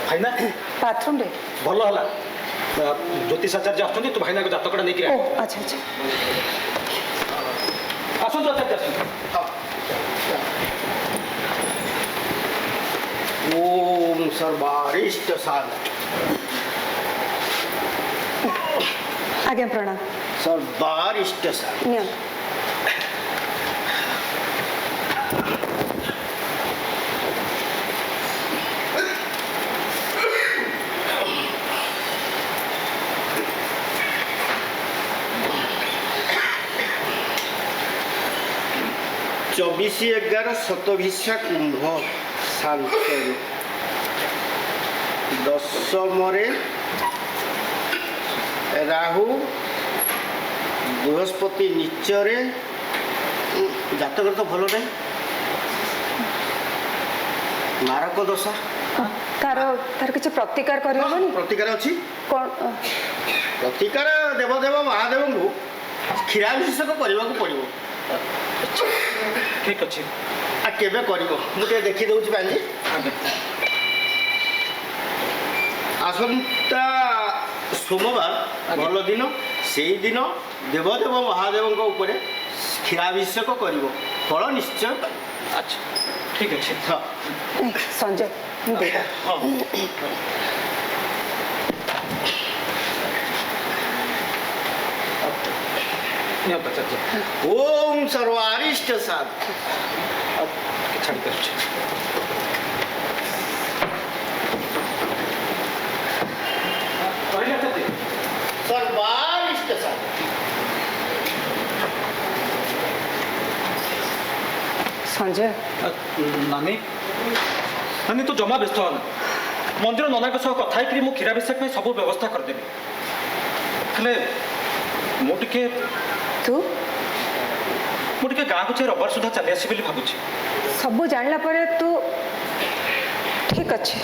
ଭାଇନା ବାଥରୁମ୍ ରେ ଭଲ ହେଲା ଜ୍ୟୋତିଷାଚାର୍ଯ୍ୟ ଆସୁଛନ୍ତି ତୁ ଭାଇନାଙ୍କ ଜାତକଟା ନେଇକି ଓ ଆଚ୍ଛା ଆଚ୍ଛା ଆସନ୍ତୁ ଆଚାର୍ଯ୍ୟ ଆସନ୍ତୁ। ओम सर्वारिष्ट शांत ଆଜ୍ଞା ପ୍ରଣାମ सर्वारिष्ट शांत ନିଅନ୍ତୁ। चौबीस 11 शतभिषा कुंभ शांतनु दशमरे राहु बृहस्पति नीचरे जातक तो भल ना मारक दशा ତାର ତାର କିଛି ପ୍ରତିକାର କରିହେବନି प्रतिकार अच्छी କ'ଣ प्रतिकार देवदेव महादेव को क्षीराभिषेक करने को पड़ो ଠିକ ଅଛି आ केबे करिवो मुझे देखी दउछि पांजी आसंता सोमवार भल दिन से दिन देवदेव महादेव ऊपर क्षीराभिषेक करिवो फल निश्चय पाइबो। ଆଚ୍ଛା ଠିକ ଅଛି हाँ ଏ, ସଞ୍ଜୟ ମୁଁ ଦେଇ हाँ ନିଅନ୍ତୁ ଆଚାର୍ଯ୍ୟ ओम सर्वारिष्ट साध ଛାଡ଼ି ପାରୁଛି କହିଲେ ଆଚାର୍ଯ୍ୟ सर्वारिष्ट साध ସଞ୍ଜୟ ନାନୀ ନାନୀ ତୁ ଜମା ବ୍ୟସ୍ତ ହନା ମନ୍ଦିର ନନାଙ୍କ ସହ କଥା ହେଇକିରି ମୁଁ କ୍ଷୀରାଭିଷେକ ପାଇଁ ସବୁ ବ୍ୟବସ୍ଥା କରିଦେବି ହେଲେ ମୁଁ ଟିକେ ଗାଁକୁ ଯାଇ ରବିବାର ସୁଦ୍ଧା ଚାଲି ଆସିବି ବୋଲି ଭାବୁଛି। ସବୁ ଜାଣିଲା ପରେ ତୁ ଠିକ ଅଛି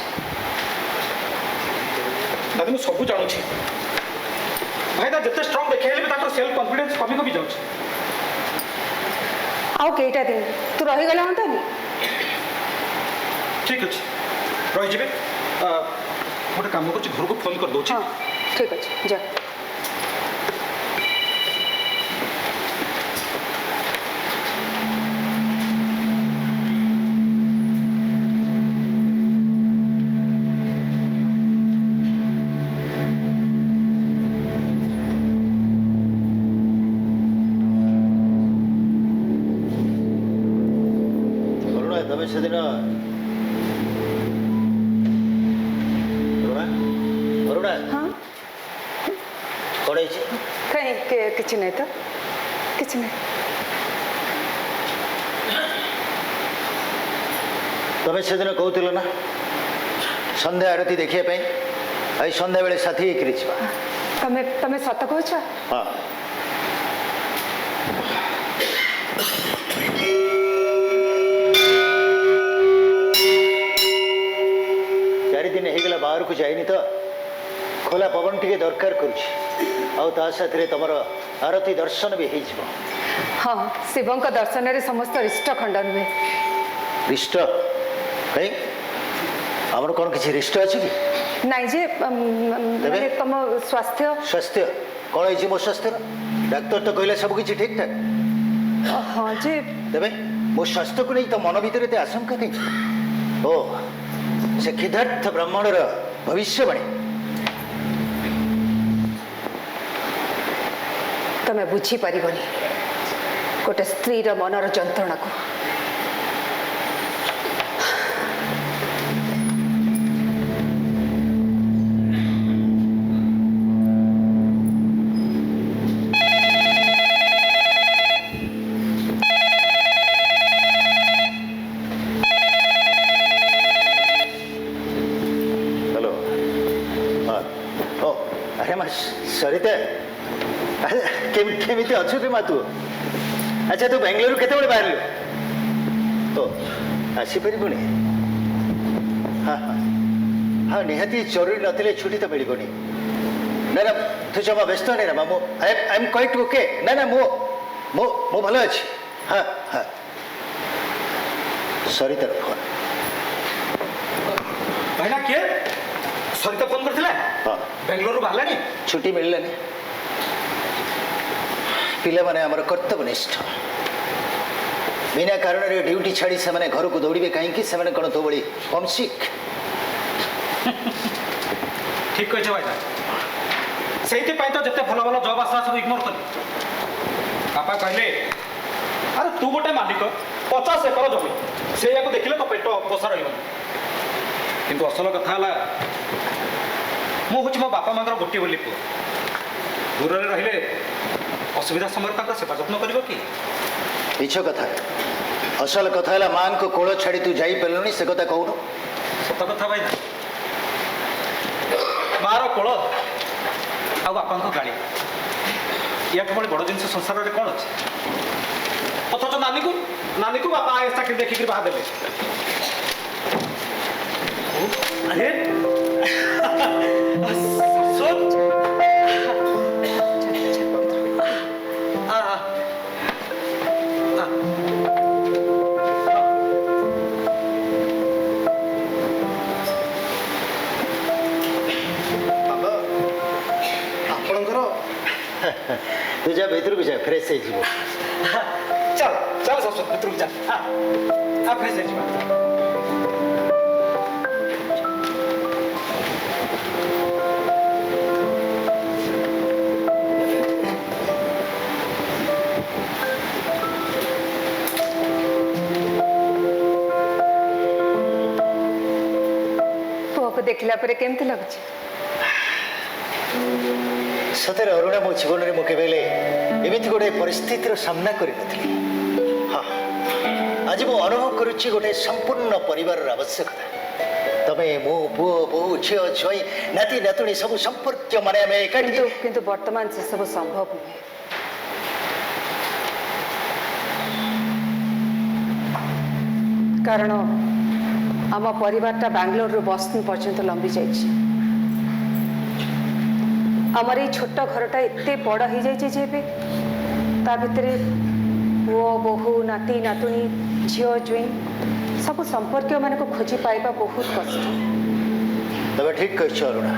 ଦାଦି ମୁଁ ସବୁ ଜାଣୁଛି ଭାଇନା ଯେତେ ଷ୍ଟ୍ରଙ୍ଗ ଦେଖେଇଲେ ବି ତାଙ୍କର ସେଲ୍ଫ କନଫିଡେନ୍ସ କମି କମି ଯାଉଛି। ଆଉ କେଇଟା ଦିନ ତୁ ରହିଗଲେ ହୁଅନ୍ତାନି ଠିକ ଅଛି ରହିଯିବେ ଗୋଟେ କାମ କରୁଛି ଘରକୁ ଫୋନ୍ କରିଦେଉଛି ହଁ ଠିକ ଅଛି ଯା ତମେ ସେଦିନ ଅରୁଣା ହଁ କ'ଣ ହେଇଛି? କାହିଁ କିଛି ନାହିଁ ତ କିଛି ନାହିଁ ତମେ ସେଦିନ କହୁଥିଲ ନା ସନ୍ଧ୍ୟା ଆରତି ଦେଖିବା ପାଇଁ ଆଜି ସନ୍ଧ୍ୟାବେଳେ ସାଥୀ ହେଇକିରି ଯିବା। ତମେ ସତ କହୁଛ ହଁ ଚାରିଦିନ ହେଇଗଲା ବାହାରକୁ ଯାଇନି ତ ଖୋଲା ପବନ ଟିକେ ଦରକାର କରୁଛି ଆଉ ତା ସାଥିରେ ତମର ଆରତୀ ଦର୍ଶନ ବି ହେଇଯିବ। हाँ शिवों दर्शन में समस्त रिष्ट खंडन हुए रिष्ट कहीं आमर कौन किसी रिष्ट अच्छी कि नाई जे माने तुम स्वास्थ्य स्वास्थ्य कौन है मो स्वास्थ्य डाक्तर तो कहले सब किसी ठीक ठाक हाँ जे तेरे मो स्वास्थ्य को नहीं तो मन भीतर एते आशंका कहीं ओ से खिदार्थ ब्राह्मणर भविष्यवाणी तमें बुझी पारिबनी गोटे स्त्री मनर जंत्रणा को हेलो हाँ ओ अरे माँ सरिता केमिति अच्छु रे माँ तू अच्छा तू बेंगलुरु केते बड़े बाहर तो आसी परिबुनी हाँ हाँ हाँ निहाती जरूरी नथिले छुट्टी तो मिलबनी ना ना तू जमा व्यस्त नहीं रे मामू आई एम क्वाइट ओके ना ना मो मो मो भलो अछि हाँ हाँ सरितार फोन भाईना किए सरिता फोन करथिला हाँ बेंगलोर बाहलानी छुट्टी मिललानी पिला माने हमर कर्तव्यनिष्ठ बिना कारण रे ड्यूटी छाड़ी से माने घर को दौड़िबे कहीं से माने कोन तो बड़ी होमसिक ठीक कह भाईना से तो जिते भल भल जब आसला सब इग्नोर कर बापा कहले अरे तू गोटे मालिक 50 एकर जमी से देखिले तो पेट पोषा रही किंतु असल कथा हूँ मो बापा माँ गोटे बोली पुओ दूर रहिले असुविधा समय सेवा जत्न कर कि मिछ कथा असल कथा है माँ को कोल छाड़ी तू जाई पालुनी से कथा कहून सत कथा भाई मार कोल आ बापा गाड़ी या बड़े बड़ जिन संसार में कौन अच्छे अथच नानी को बापा चाकरी देखिक बाहा देवे अरे तू जा भीतर को जा फ्रेश है जीवो चल चल सब भीतर को जा आ फ्रेश है जीवो देखला परे केमती लगुच सतरे अरुणा मो जीवन में मुझे बेले एमती गोटे परिस्थितिर सामना कर हाँ आज मु अनुभव करुच्ची गोटे संपूर्ण परिवार आवश्यकता तमे मो पुओ बहु झील छुई नाती नातुणी सब संपर्क माने आम एकाठी किंतु वर्तमान से सब संभव नुहे कारण आम परिवारटा बेंगलोर बस्टन पर्यंत लंबी जाइए आमर ये छोट घरटा एत बड़ हो जाए ता भितर पुओ बोहू नाती नातुणी झील जुई सब संपर्क मान को खोजी पाइबा बहुत कष्ट तबे ठीक कह Aruna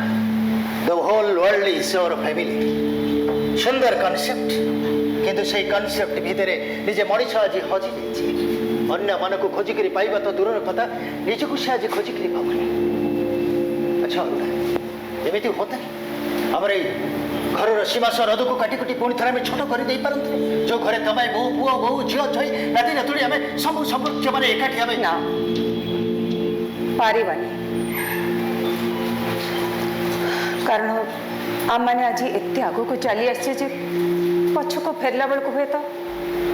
the whole world is our family सुंदर कॉन्सेप्ट किंतु से कॉन्सेप्ट भितर निजे मनीष आज हजि जाइए अन्य मान को खोजिक पाइबा तो दूर कथा निजक से आज खोजिक पाबनी अच्छा अरुणा एमती होता आमर घर सीमा सरहद को काटी कुटी पुणी थे छोट कर पारते जो घरे तमाई बो पुओ बहु झील छई नाती नातुणी आम सब संपर्क मैंने एकाठी आम ना पारिबानी कारण आम मैंने आज एत आग को चली आसे पछ को फेरला बेलू हुए तो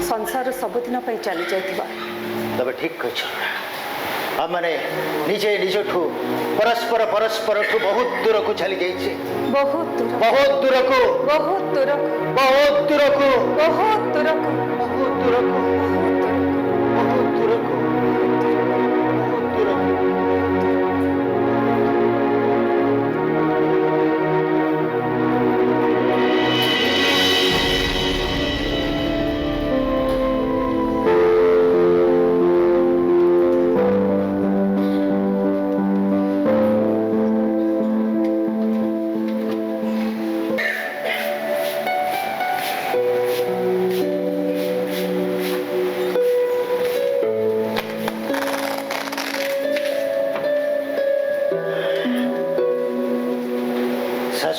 संसार सबुदिन चली जाइथिबा तबे ठीक कह आम मैंने निजे निजठू परस्पर परस्पर ठू बहुत दूर को चली जाइए बहुत दूर बहुत दूर को बहुत दूर बहुत दूर को बहुत दूर बहुत दूर को बहुत दूर को बहुत दूर को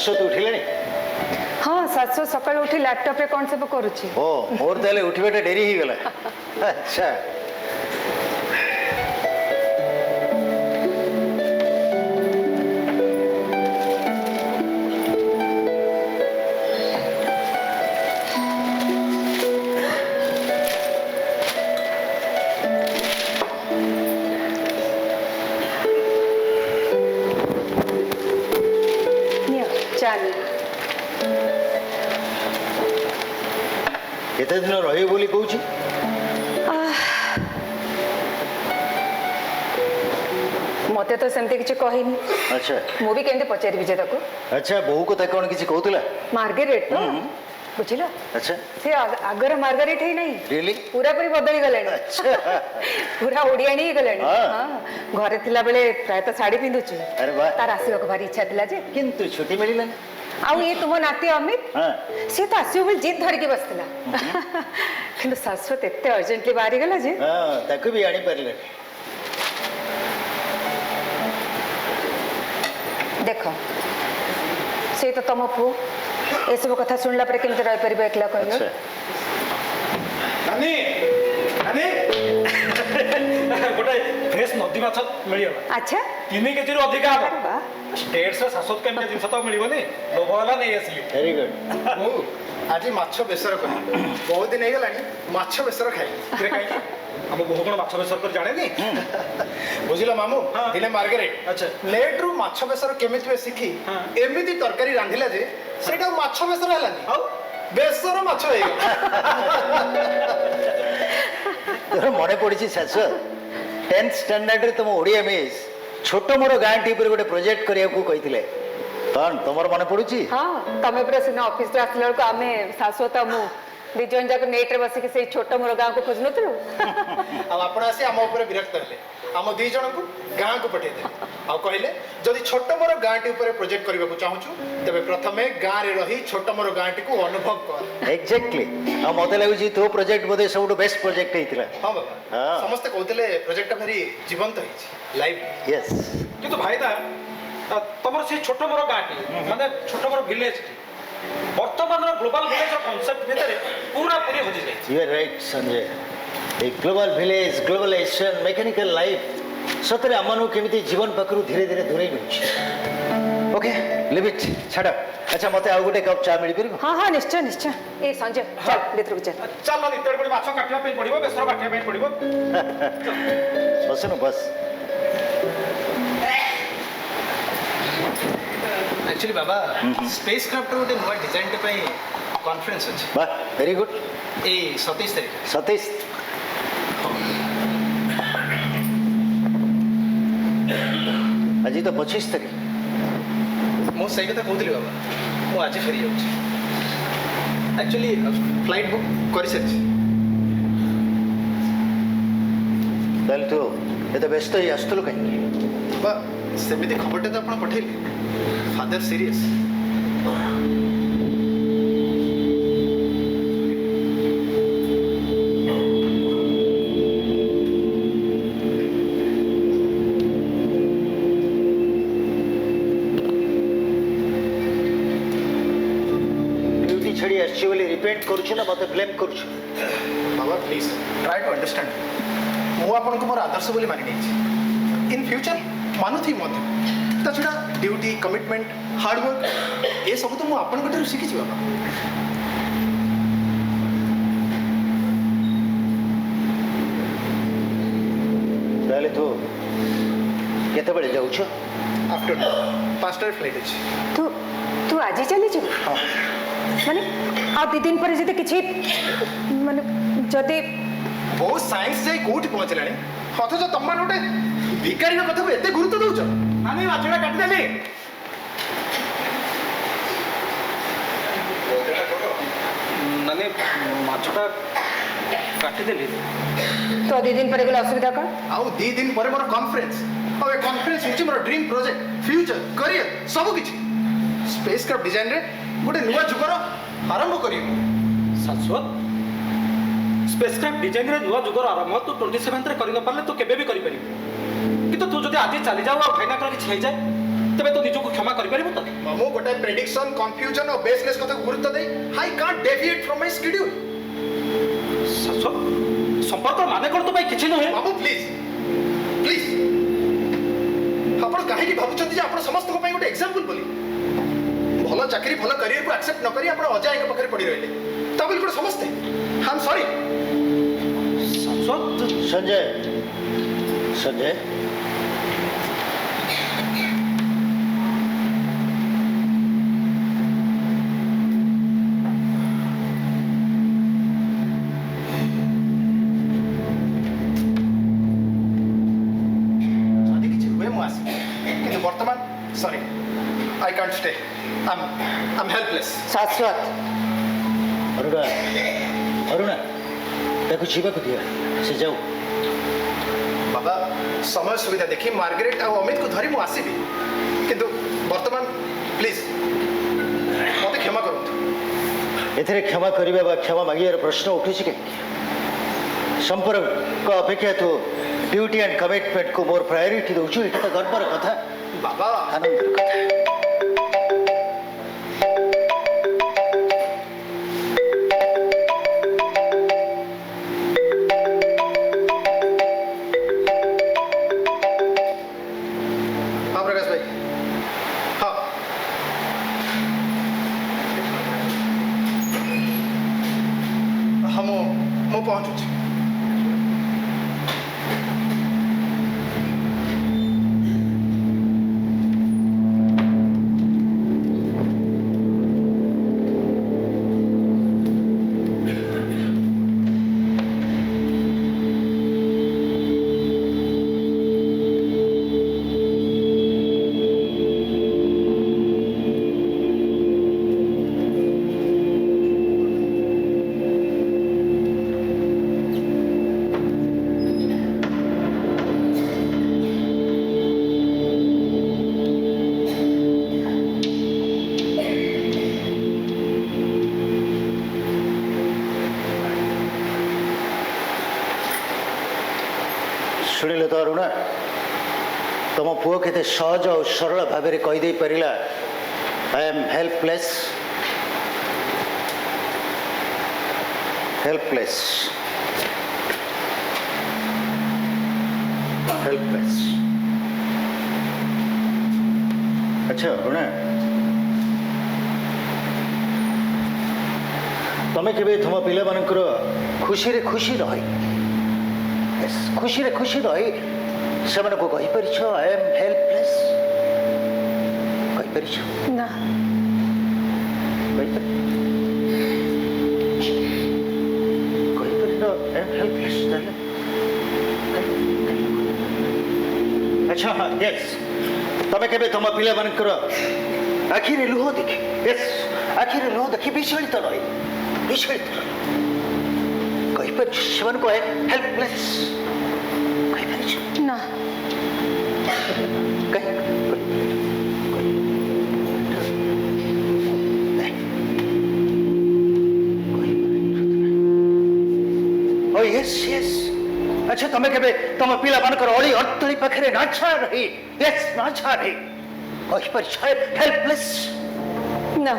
ଶାଶ୍ୱତ ଉଠିଲେଣି? ହଁ ଶାଶୁ ସକାଳୁ ଉଠି ଲ୍ୟାପଟପ୍ରେ କ'ଣ ସବୁ କରୁଛି। ଓ ମୋର ତାହେଲେ ଉଠିବାଟା ଡେରି ହେଇଗଲା। ଆଚ୍ଛା ନିଅ ଚା ନିଅ। କେତେ ଦିନ ରହିବ ବୋଲି କହୁଛି? ମତେ ତ ସେମିତି କିଛି କହିନି। ଆଚ୍ଛା ମୁଁ ବି କେମିତି ପଚାରିବି ଯେ ତାକୁ। ଆଚ୍ଛା ବୋହୁ କଥା କ'ଣ କିଛି କହୁଥିଲା? ମାର୍ଗାରେଟ୍ ତ ବୁଝିଲ ଆଚ୍ଛା ସେ ଆଗର ମାର୍ଗାରେଟ୍ ହେଇନାହିଁ, ରିଏଲି? ପୁରାପୁରି ବଦଳି ଗଲେଣି। ଆଚ୍ଛା ପୁରା ଓଡ଼ିଆଣୀ ହେଇଗଲେଣି। ହଁ। ହଁ ଘରେ ଥିଲାବେଳେ ପ୍ରାୟତଃ ଶାଢ଼ୀ ପିନ୍ଧୁଛି। ଆରେ ବାଃ। ତାର ଆସିବାକୁ ଭାରି ଇଚ୍ଛା ଥିଲା ଯେ। କିନ୍ତୁ ଛୁଟି ମିଳିଲାନି। ଆଉ ଏ ତୁମ ନାତି ଅମିତ ହଁ ସିଏ ତ ଆସିବ ବୋଲି ଜିଦ୍ ଧରିକି ବସିଥିଲା। କିନ୍ତୁ ଶାଶ୍ୱତ ଏତେ ଅର୍ଜେଣ୍ଟଲି ବାହାରିଗଲା ଯେ। ହଁ ତାକୁ ବି ଆଣିପାରିଲେନି। ଦେଖ ସେ ତ ତମ ପୁଅ, ଏସବୁ କଥା ଶୁଣିଲା ପରେ କେମିତି ରହିପାରିବ ଏକଲା କହିଲ? ଆଚ୍ଛା ନାନୀ ନାନୀ ଗୋଟେ ଫ୍ରେଶ୍ ନଦୀ ମାଛ ମିଳିଗଲା। ଆଚ୍ଛା 3 କେଜିରୁ ଅଧିକା ହବ। ଆରେ ବାଃ। ଷ୍ଟେଟ୍ସର ଶାଶ୍ୱତ କେମିତି ଜିନିଷ ତ ମିଳିବନି, ଲୋଭ ହେଲା ନେଇ ଆସିଲି। Very good. ମୁଁ ଆଜି ମାଛ ବେସର କଲି। ବହୁତ ଦିନ ହେଇଗଲାଣି ମାଛ ବେସର ଖାଇ। କାହିଁକି ଆମ ବୋହୁ କ'ଣ ମାଛ ବେସର କରି ଜାଣେନି? ବୁଝିଲ ମାମୁଁ, ହଁ। ଦିନେ ମାର୍ଗାରେଟ୍ ଆଚ୍ଛା। ପ୍ଲେଟ୍ରୁ ମାଛ ବେସର କେମିତି ହୁଏ ଶିଖି ହଁ। ଏମିତି ତରକାରୀ ରାନ୍ଧିଲା ଯେ ସେଇଟା ଆଉ ମାଛ ବେସର ହେଲାନି, ଆଉ ବେସର ମାଛ ହେଇଗଲା। ତୋର ମନେ ପଡ଼ିଛି ଶାଶ୍ୱତ 10th ଷ୍ଟାଣ୍ଡାର୍ଡରେ ତୁମ ଓଡ଼ିଆ ମିସ୍ ଛୋଟ ମୋର ଗାଁଟି ଉପରେ ଗୋଟେ ପ୍ରୋଜେକ୍ଟ କରିବାକୁ କହିଥିଲେ, କ'ଣ ତମର ମନେ ପଡ଼ୁଛି? ହଁ ତମେ ପୁରା ସିନା ଅଫିସରୁ ଆସିଲା ବେଳକୁ ଆମେ ଶାଶ୍ୱତ ମୁଁ 2 ଜଣ ଯାକ ନେଟ୍ରେ ବସିକି ସେଇ ଛୋଟ ମୋର ଗାଁକୁ ଖୋଜୁନଥିଲୁ। ଆଉ ଆପଣ ଆସି ଆମ ଉପରେ ବିରକ୍ତ ହେଲେ, ଆମ 2 ଜଣଙ୍କୁ ଗାଁକୁ ପଠେଇଦେଲେ ଆଉ କହିଲେ ଯଦି ଛୋଟ ମୋର ଗାଁଟି ଉପରେ ପ୍ରୋଜେକ୍ଟ କରିବାକୁ ଚାହୁଁଛୁ ତେବେ ପ୍ରଥମେ ଗାଁରେ ରହି ଛୋଟ ମୋର ଗାଁଟିକୁ ଅନୁଭବ କର। ଏକ୍ଜାକ୍ଟଲି। ଆଉ ମୋତେ ଲାଗୁଛି ତୋ ପ୍ରୋଜେକ୍ଟ ବୋଧେ ସବୁଠୁ ବେଷ୍ଟ ପ୍ରୋଜେକ୍ଟ ହେଇଥିଲା। ହଁ ବାବା, ହଁ। ସମସ୍ତେ କହୁଥିଲେ ପ୍ରୋଜେକ୍ଟଟା ଭାରି ଜୀବନ୍ତ ହେଇଛି, ଲାଇଭ୍। ୟେସ୍। କିନ୍ତୁ ଭାଇନା ତମର ସେଇ ଛୋଟ ମୋର ଗାଁଟି ମାନେ ଛୋଟ ମୋର ଭିଲେଜଟି ବର୍ତ୍ତମାନର ଗ୍ଲୋବାଲ ଭିଲେଜର କନସେପ୍ଟ ଭିତରେ ପୁରାପୁରି ହଜିଯାଇଛି। You are right, Sanjay. A global village, globalization, mechanical life ସତରେ ଆମମାନଙ୍କୁ କେମିତି ଜୀବନ ପାଖରୁ ଧୀରେ ଧୀରେ ଦୂରେଇ ନେଉଛି। ଓକେ ଲିଭ୍ ଇଟ୍, ଛାଡ଼। ଆଚ୍ଛା ମୋତେ ଆଉ ଗୋଟେ କପ୍ ଚା ମିଳିପାରିବ? ହଁ ହଁ ନିଶ୍ଚୟ ନିଶ୍ଚୟ। ଏ ସଞ୍ଜୟ ଚାଲ ଭିତରକୁ ଚାଲ। ଚାଲ ତେଣୁ ପୁଣି ମାଛ କାଟିବା ପାଇଁ ପଡ଼ିବ, ବେସର ବାଟିବା ପାଇଁ ପଡ଼ିବ। ବସୁନ ବସ୍। ଆକ୍ଚୁଆଲି ବାବା ସ୍ପେସ୍ କ୍ରାଫ୍ଟର ଗୋଟେ ନୂଆ ଡିଜାଇନଟେ ପାଇଁ କନଫରେନ୍ସ ଅଛି ବାଃ ଭେରି ଗୁଡ୍। ଏଇ 27 ତାରିଖ। 27। ଆଜି ତ 25 ତାରିଖ। ମୁଁ ସେଇ କଥା କହୁଥିଲି ବାବା, ମୁଁ ଆଜି ଫେରି ଯାଉଛି। ଆକ୍ଚୁଆଲି ଫ୍ଲାଇଟ୍ ବୁକ୍ କରିସାରିଛି। ତାହେଲେ ତୁ ଏତେ ବ୍ୟସ୍ତ ହେଇ ଆସୁଥିଲୁ କାହିଁକି? ବାବା ସେମିତି ଖବରଟା ତ ଆପଣ ପଠେଇଲେ, ଫାଦର ସିରିୟସ୍। ଡ୍ୟୁଟି ଛାଡ଼ି ଆସିଛି ବୋଲି ରିପେଣ୍ଟ କରୁଛୁ ନା ମୋତେ ବ୍ଲେମ୍ କରୁଛୁ? ବାବା ପ୍ଲିଜ୍ ଟ୍ରାଏ ଟୁ ଅଣ୍ଡରଷ୍ଟାଣ୍ଡ। ମୁଁ ଆପଣଙ୍କୁ ମୋର ଆଦର୍ଶ ବୋଲି ମାନି ନେଇଛି, ଇନ୍ ଫ୍ୟୁଚର ମାନୁଥିବି ମଧ୍ୟ। ତା ଛଡ଼ା ଡ୍ୟୁଟି, କମିଟମେଣ୍ଟ, ହାର୍ଡୱାର୍କ ଏସବୁ ତ ମୁଁ ଆପଣଙ୍କ ଠାରୁ ଶିଖିଛି ବାବା। ତାହେଲେ ତୁ କେତେବେଳେ ଯାଉଛ? ଆଫ୍ଟରନୁନ୍ 5টাରେ ଫ୍ଲାଇଟ୍ ଅଛି। ତୁ ତୁ ଆଜି ଚାଲିଯିବୁ? ହଁ ମାନେ ଆଉ 2 ଦିନ ପରେ ଯଦି କିଛି ମାନେ ଯଦି ବହୁତ ସାଇନ୍ସ ଯାଇ କୋଉଠି ପହଞ୍ଚିଲାଣି, ଅଥଚ ତମମାନେ ଗୋଟେ ଭିକାରୀଙ୍କ କଥାକୁ ଏତେ ଗୁରୁତ୍ୱ ଦଉଛ। ଆମେ ମାଛଟା କାଟିଦେଲି। ମାନେ ମାଛଟା କାଟିଦେଲି। ତ 2 ଦିନ ପରେ ଗଲେ ଅସୁବିଧା କ'ଣ? ଆଉ 2 ଦିନ ପରେ ମୋର କନଫରେନ୍ସ, ଆଉ ଏ କନଫରେନ୍ସ ହେଉଛି ମୋର ଡ୍ରିମ୍ ପ୍ରୋଜେକ୍ଟ, ଫ୍ୟୁଚର, କରିୟର ସବୁ କିଛି। ସ୍ପେସ୍ କ୍ରାଫ୍ଟ ଡିଜାଇନରେ ଗୋଟେ ନୂଆ ଯୁଗର ଆରମ୍ଭ କରିବ। ଶାଶ୍ୱତ ସ୍ପେସକ୍ରାଫ୍ଟ ଡିଜାଇନରେ ନୂଆ ଯୁଗର ଆରମ୍ଭ ତୁ 27ରେ କରିନପାରିଲେ ତୁ କେବେ ବି କରିପାରିବୁ। କିନ୍ତୁ ତୁ ଯଦି ଆଜି ଚାଲିଯାଉ ଆଉ ଭାଇନାଙ୍କର କିଛି ହେଇଯାଏ तेरे तो निजको क्षमा कर पारिबो तो मामू गोटे प्रेडिक्शन कंफ्यूजन और बेसलेस कथा गुरुत्व दे I can't deviate from my schedule शाश्वत संपर्क माने कोन तो भाई किछि नहे मामू प्लीज प्लीज आपण काहे की भाबुचंती जे आपण समस्त को पई गोटे एग्जांपल बोली भलो चाकरी भलो करियर को एक्सेप्ट न करी आपण अजय के पकरे पड़ी रहले ता बोली को समस्त आई एम सॉरी शाश्वत Sanjay Sanjay Sorry, I can't stay. I'm helpless. शाश्वत अरुणा अरुणा ताको जीवा को दिया से जाओ बाबा समय सुविधा देखी मार्गरेट और अमित को धरी मु आसीबी किंतु वर्तमान प्लीज मते क्षमा करंतु एथरे क्षमा करिबा बा क्षमा मागियार प्रश्न उठुछि के संपर्क को अपेक्षा तो ड्यूटी एंड कमिटमेंट को मोर प्रायोरिटी दउछु एटा तो गर्वर कथा बाबा आनंद कथा हाँ प्रकाश भाई हाँ हाँ मु पहुँचुछि शुणिले तो अरुणा तुम पुओ के सहज और सरल भाव में कहीदे पारा I am helpless helpless helpless अच्छा अरुणा तुम्हें केवे तुम पिला मानकर खुशी रे खुशी रही खुशी रे खुशी रही से को कही परिछ आई एम हेल्पलेस कही परिछ ना कही परिछ आई एम हेल्पलेस अच्छा हाँ यस तमे केबे तुम पिला मानकर आखिरे लुह देखि यस आखिरे लुह देखि विचलित रही विचलित कही परिछ से को हेल्पलेस ना ओ यस यस अच्छा तुम्हें केबे तुम पिला मानकर अली अटली पाखरे नाछा रही यस नाछा रही कही पर हेल्पलेस ना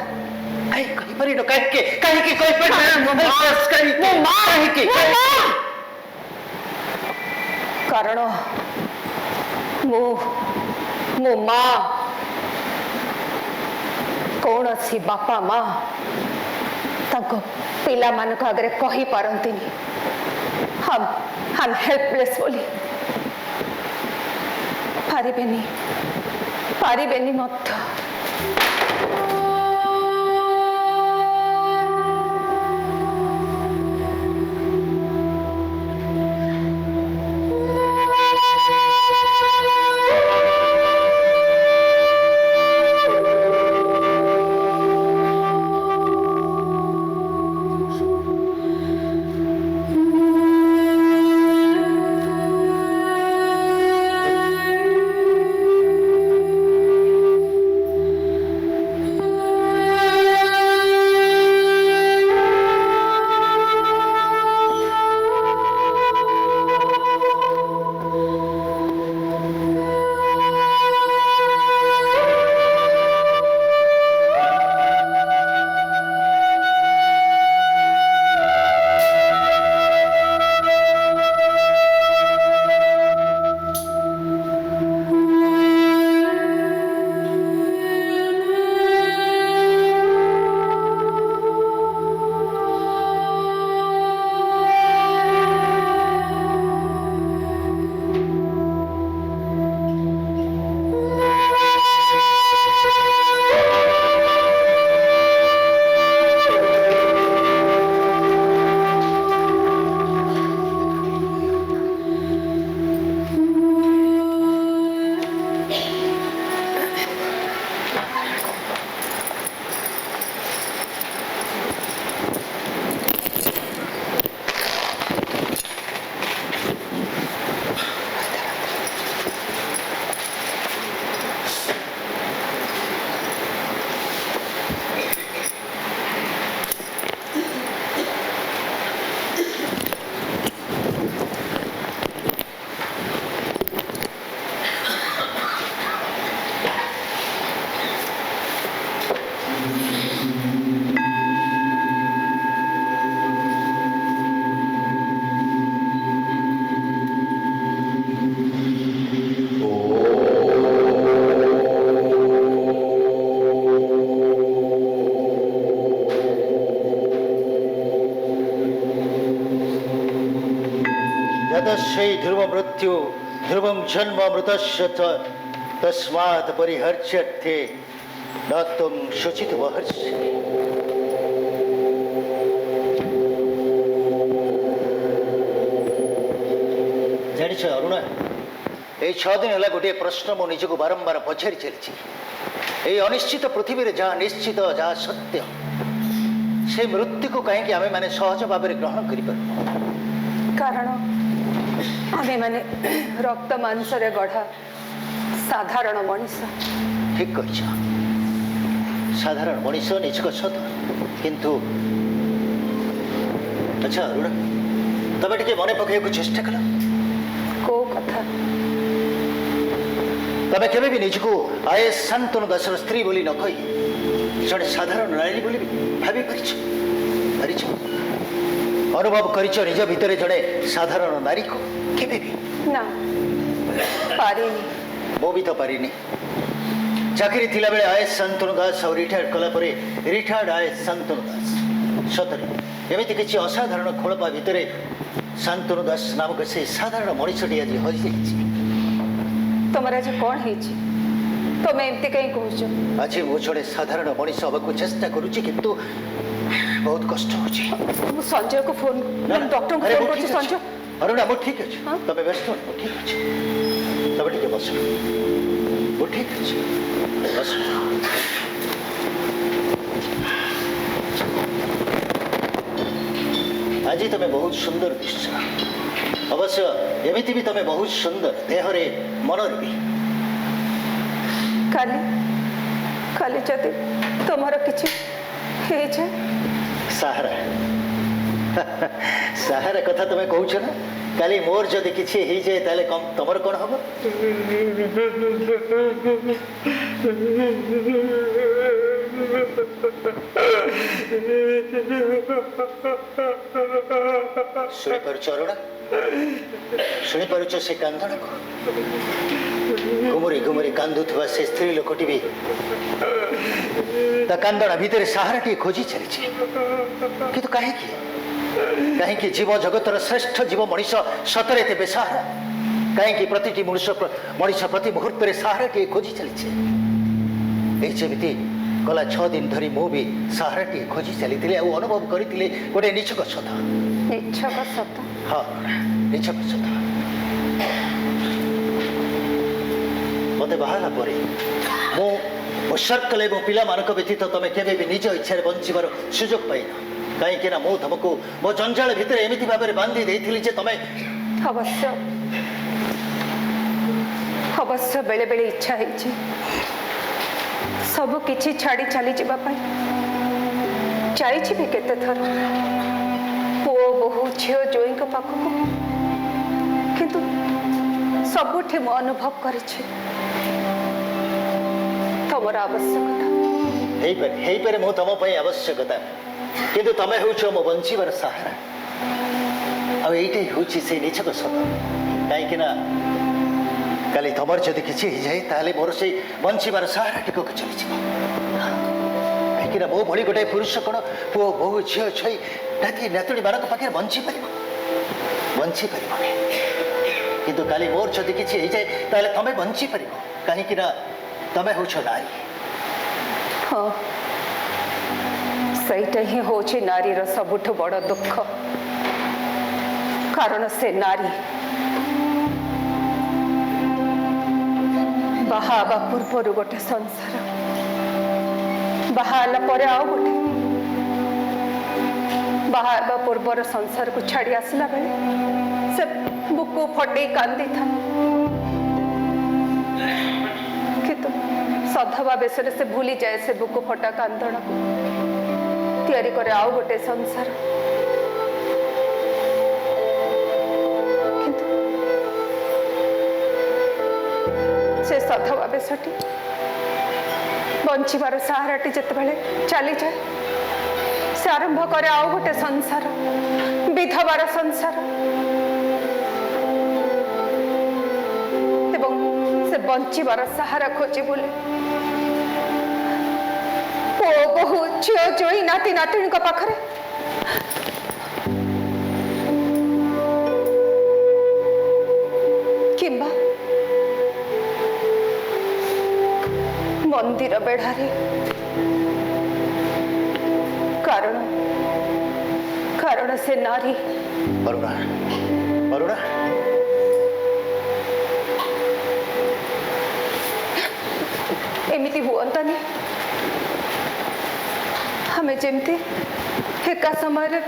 आई कही पर नो कह के कही पर हेल्पलेस कही मो मां कही के कारण मो मां कौन सी बापा मां ताको पिला मान को आगे कही पारती हम हेल्पलेस बोली पारिबेनी मत मनुष्यै ध्रुव मृत्यु ध्रुवं जन्म मृतस्य तस्मात् परिहर्ष्यर्थे न त्वं शुचित वहर्षि। जानिछ अरुणा এই 6 दिन है गोटे प्रश्न मो निजको बारंबार पचारि चली ये अनिश्चित पृथ्वी में जहाँ निश्चित जहाँ सत्य से मृत्यु को कहीं आमे माने सहज भाव में ग्रहण कर कारण आमे माने रक्त मांस रे गढ़ा साधारण मनीष। ठीक कह साधारण मनीष निजक सत किंतु अच्छा अरुणा तबे टिके मन पकड़ चेष्टा कल को कथा तबे केबे भी निजको आए शांतनु दासर स्त्री बोली न कही जड़े साधारण नारी बोली भावी परिच अनुभव करिछ निज भितर जड़े साधारण नारी को केबे भी ना पारिनी मो भी तो पारिनी चाकरी थिला बेले आए शांतनु दास और रिटायर्ड कला परे रिटायर्ड आए शांतनु दास सतरे एमिति किछि असाधारण खोलपा भितर शांतनु दास नामक से साधारण मनीषटी आज हजि जाइछि। तुमर आज कौन है तुम्हें एमती कहीं कहूच आज मु जड़े साधारण मनीष हवा चेष्टा करुच्ची किंतु बहुत कष्ट हो संजय को फोन डॉक्टर को फोन कर संजय अरुणा मु ठीक अच्छे तबे व्यस्त हो ठीक अच्छे तबे टिके बस वो ठीक अच्छे बस आज तुम्हें बहुत सुंदर दिश अवश्य एमिति भी तुम्हें बहुत सुंदर देहरे मनर भी काली काली जदि तुमर किछि हे जे सहारा सहारा कथा तुम्हें कहूछ ना काली मोर जदि किछि हे जे ताले कम तमर कोन हबो शुणी पारुछ अरुणा शुणी पारुछ से कांदण को गुमुरी गुमुरी कांदुथवा से स्त्री लोकटी भी ता कांदण भितर सहाराटी खोजी चली किंतु कहीं जीव जगतर श्रेष्ठ जीव मनीष सतरे ते बेसहारा कहीं प्रतिटी मनीष प्रति मुहूर्त सहाराटी खोजी चली जमी गला 6 दिन धरी मु भी सहाराटी खोजी चली अनुभव करते गोटे निछक सत हाँ निछक सत मत बाहला मो सर्कल और पिला मानक व्यतीत तुम केवे भी निज इच्छा बंचार सुजोग पाइन कहीं मु तुमको मो जंजाल भितर एमती भाव में बांधी देती तुम अवश्य अवश्य बेले बेले इच्छा है सब किछि छाड़ी चली जावा जाइछि भी केते थर पुओ बहु झियो जोई को पाखको किंतु सबुठी मो अनुभव करिछि तमर आवश्यकता हेई पर मो तम पई आवश्यकता किंतु तमे होछो मो बंचीवर सहारा आ एइटे होछि से निछक सत काई कि ना काली तमर जदि किछि हो जाए ताले मोर से बंचीबार सहारा टिकक चली कहीं मो भली गोटे पुरुष कौन पुओ बहु झील छई नाती नातुणी मान पाखे बंची पार किंतु काली मोर जदि किछि हो जाए ताले तमे बंची पार कहीं तमे होछ नारी हाँ सहीटा ही होछि नारीर सबुठु बड़ दुख कारण से नारी बाहाबा पूर्वर गोटे संसार बाहाला पर आओ गोटे बाहाबा पूर्वर संसार को छाड़ी आसला बेले से बुकु फटे कांदी था किंतु सधवा बेसरे से भूली जाए से बुकु फटा कांदण को तैयारी करे आओ गोटे संसार से सधवा बेसटी बंचीबार सहाराटी जिते चली जाए से आरंभ करे आओ गोटे संसार विधवार संसार एवं से बंचीबार सहारा खोजी बोले पुओ बहु झियो जोई नाती नातुणी पाखरे मंदिर बेढ़ारे कारण कारण से नारी अरुणा अरुणा एमती हुअंतानी हमें जमती एका समय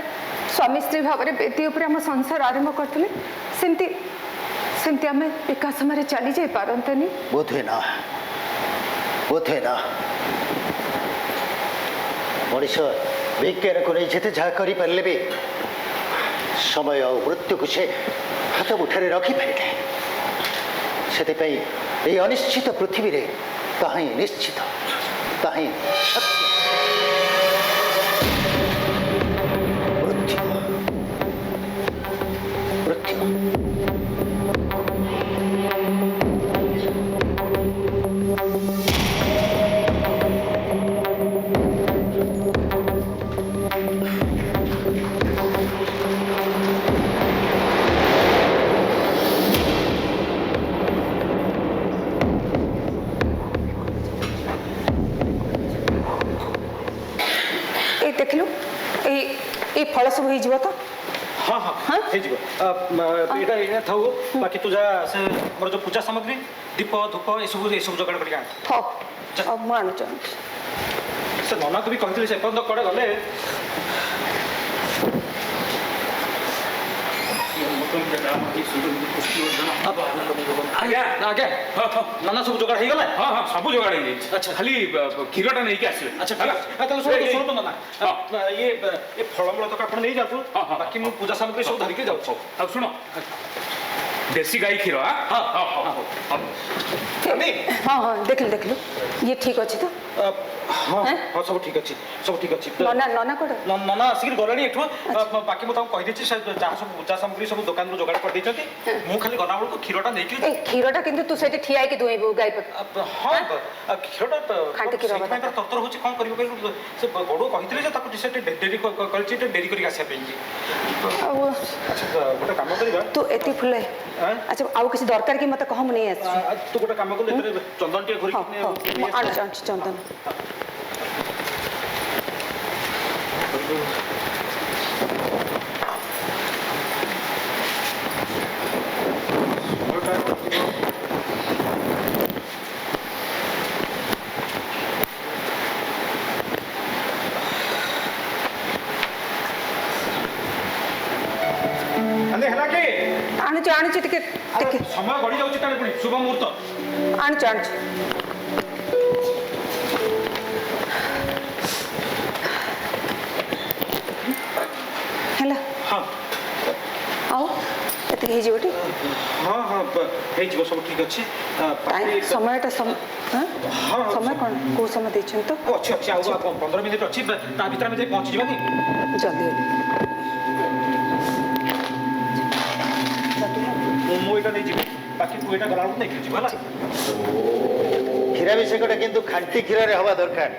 स्वामी स्त्री भाव में बेदी उपर आम संसार आरंभ करते सेमती सेमती आम एका समय चली जाई पारंतनी बोधे ना मनीष विज्ञान को नहीं जेते जहाँ कर पारे भी समय और मृत्यु को से हाथ मुठारे रखिपारे से अनिश्चित पृथ्वी रे कहीं निश्चित कहीं सत्य मृत्यु मृत्यु देखलु ए फल सब हो तो हाँ हाँ हाँ? एटा एटा थाउ बाकी तू जा से मोर जो पूजा सामग्री दीप धूप ए सब जोगाड़ करिका हो अब मान चल से नना को भी कहथिले से पर्यंत कड़े गले आज्ञा आगे नना सब जोगाड़ हो गला हाँ हाँ सब जोगाड़ हो अच्छा। खाली क्षीरटा नहीं आसवे अच्छा ठीक सुनो तो नना ये फलमूल तक आपण नहीं जातु हाँ, हाँ, बाकी मु पूजा सामग्री सब धरिके जाऊ अब शुण देसी गाई क्षीर हाँ हाँ हाँ हाँ हाँ देखलु ये ठीक अच्छे तो हाँ हाँ सब ठीक अच्छी नना नना कोड नना आसिक गलाणी एठू बाकी मुझे कही देछि जहाँ सब पूजा सामग्री सब दुकान रू जोगाड़ कर देछथि मु खाली गला बेलको क्षीरटा नहीं ए क्षीरटा किंतु तू सेठी ठिया के दुइबो गाय पर हाँ क्षीरटा खांटी क्षीर से तत्तर होछि कोन करिबो कहलु से बडो कहितले जे ताको से डेरी करछि डेरी करी आसे पेंजी अच्छा गोटे काम करिबा तू एती फुले अच्छा आउ किसी दरकार की मते कहम नहीं आछ तू गोटे काम कर चंदन टे घोरी आन चंदन आणुच टिके समय गड़ी जाउछि ताने पुनी शुभ मुहूर्त आणुच हेला हाँ आओ एते हे जोटी हाँ हाँ हे जीव सब ठीक अछि समयटा समय हाँ समय कौन को समय देछन तो अच्छी अच्छी आउ 15 मिनिट अच्छी ता भीतर में पहुंच जीवा कि जल्दी मो एटा नहीं जीव बाकी तू एटा गला नहीं जीव हला क्षीराभिषेकटा किंतु खांटी क्षीर रे हवा दरकार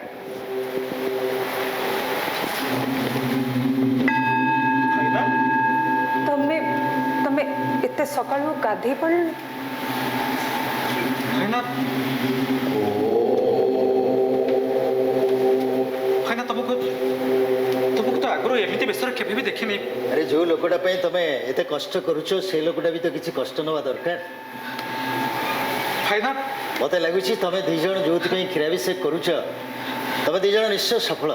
तमे तमे इते सकाळु गाधी पड़ल हैना हैना तुमको तो आगरो एमिति बेसर केबे भी देखि नहीं अरे जो लोकटा पे तमे एते कष्ट करूछो से लोकटा भी तो किछि कष्ट नवा दरकार हैना मते लागुछि तमे दुई जण जोति पे क्षीराभिषेक करूछ तमे दुई जण निश्चय सफल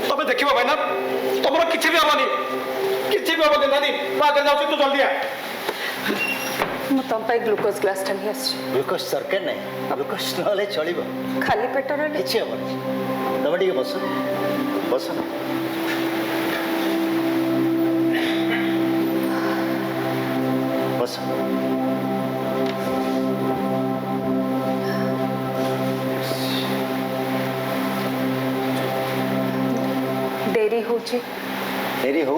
तमे देखिबो भाईना तमरो किछि भी हबनी किछि भी हबनी नानी पाके जाउछि तू जल्दी आ मु तम पाई ग्लूकोज ग्लास टानी आछि ग्लूकोज दरकार नहीं ग्लूकोज नले चलिबो खाली पेट रे किछि हबनी तमे टिके बस बस बस देरी होछि देरी हो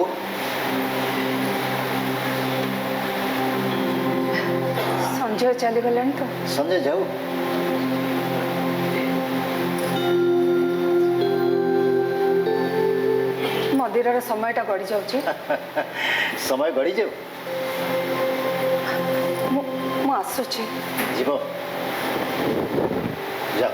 संजय चली गलानी तो संजय जाऊ मंदिर समयटा गड़ी जाउछि समय गड़ी जाऊ मु आसुछि जीव ଯାଅ।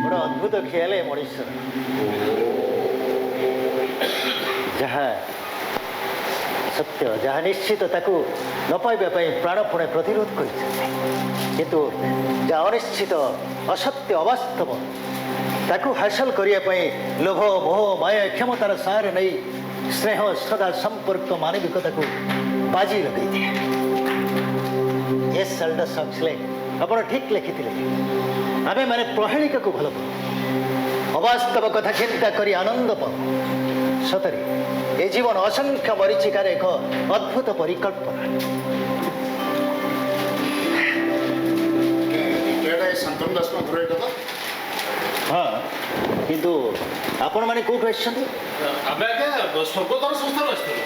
ବଡ଼ ଅଦ୍ଭୁତ ଖିଆଲ ଏ ମଣିଷର, ଯାହା ସତ୍ୟ ଯାହା ନିଶ୍ଚିତ ତାକୁ ନ ପାଇବା ପାଇଁ ପ୍ରାଣପଣେ ପ୍ରତିରୋଧ କରିଛନ୍ତି, କିନ୍ତୁ ଯାହା ଅନିଶ୍ଚିତ ଅସତ୍ୟ ଅବାସ୍ତବ ତାକୁ ହାସଲ କରିବା ପାଇଁ ଲୋଭ ମୋହ ମାୟା କ୍ଷମତାର ସାହାରା ନେଇ ସ୍ନେହ ଶ୍ରଦ୍ଧା ସମ୍ପର୍କ ମାନବିକତାକୁ ବାଜି ଲଗାଇଦିଏ। ଏସ୍ ଆଲ୍ଡସ୍ ହକ୍ସଲେ ଆପଣ ଠିକ୍ ଲେଖିଥିଲେ, ଆମେମାନେ ପ୍ରହେଳିକାକୁ ଭଲ ପାଉ, ଅବାସ୍ତବ କଥା ଚିନ୍ତା କରି ଆନନ୍ଦ ପାଉ। ସତରେ ଏ ଜୀବନ ଅସଂଖ୍ୟ ମରିଚିକାର ଏକ ଅଦ୍ଭୁତ ପରିକଳ୍ପନା। ଶାନ୍ତନୁ ଦାସଙ୍କ ଘର ଏଇଟା ତ? ହଁ, କିନ୍ତୁ ଆପଣମାନେ କେଉଁଠୁ ଆସିଛନ୍ତି? ଆମେ ଆଜ୍ଞା ସ୍ୱର୍ଗଦ୍ୱାର ସଂସ୍ଥାରୁ ଆସିଥିଲୁ।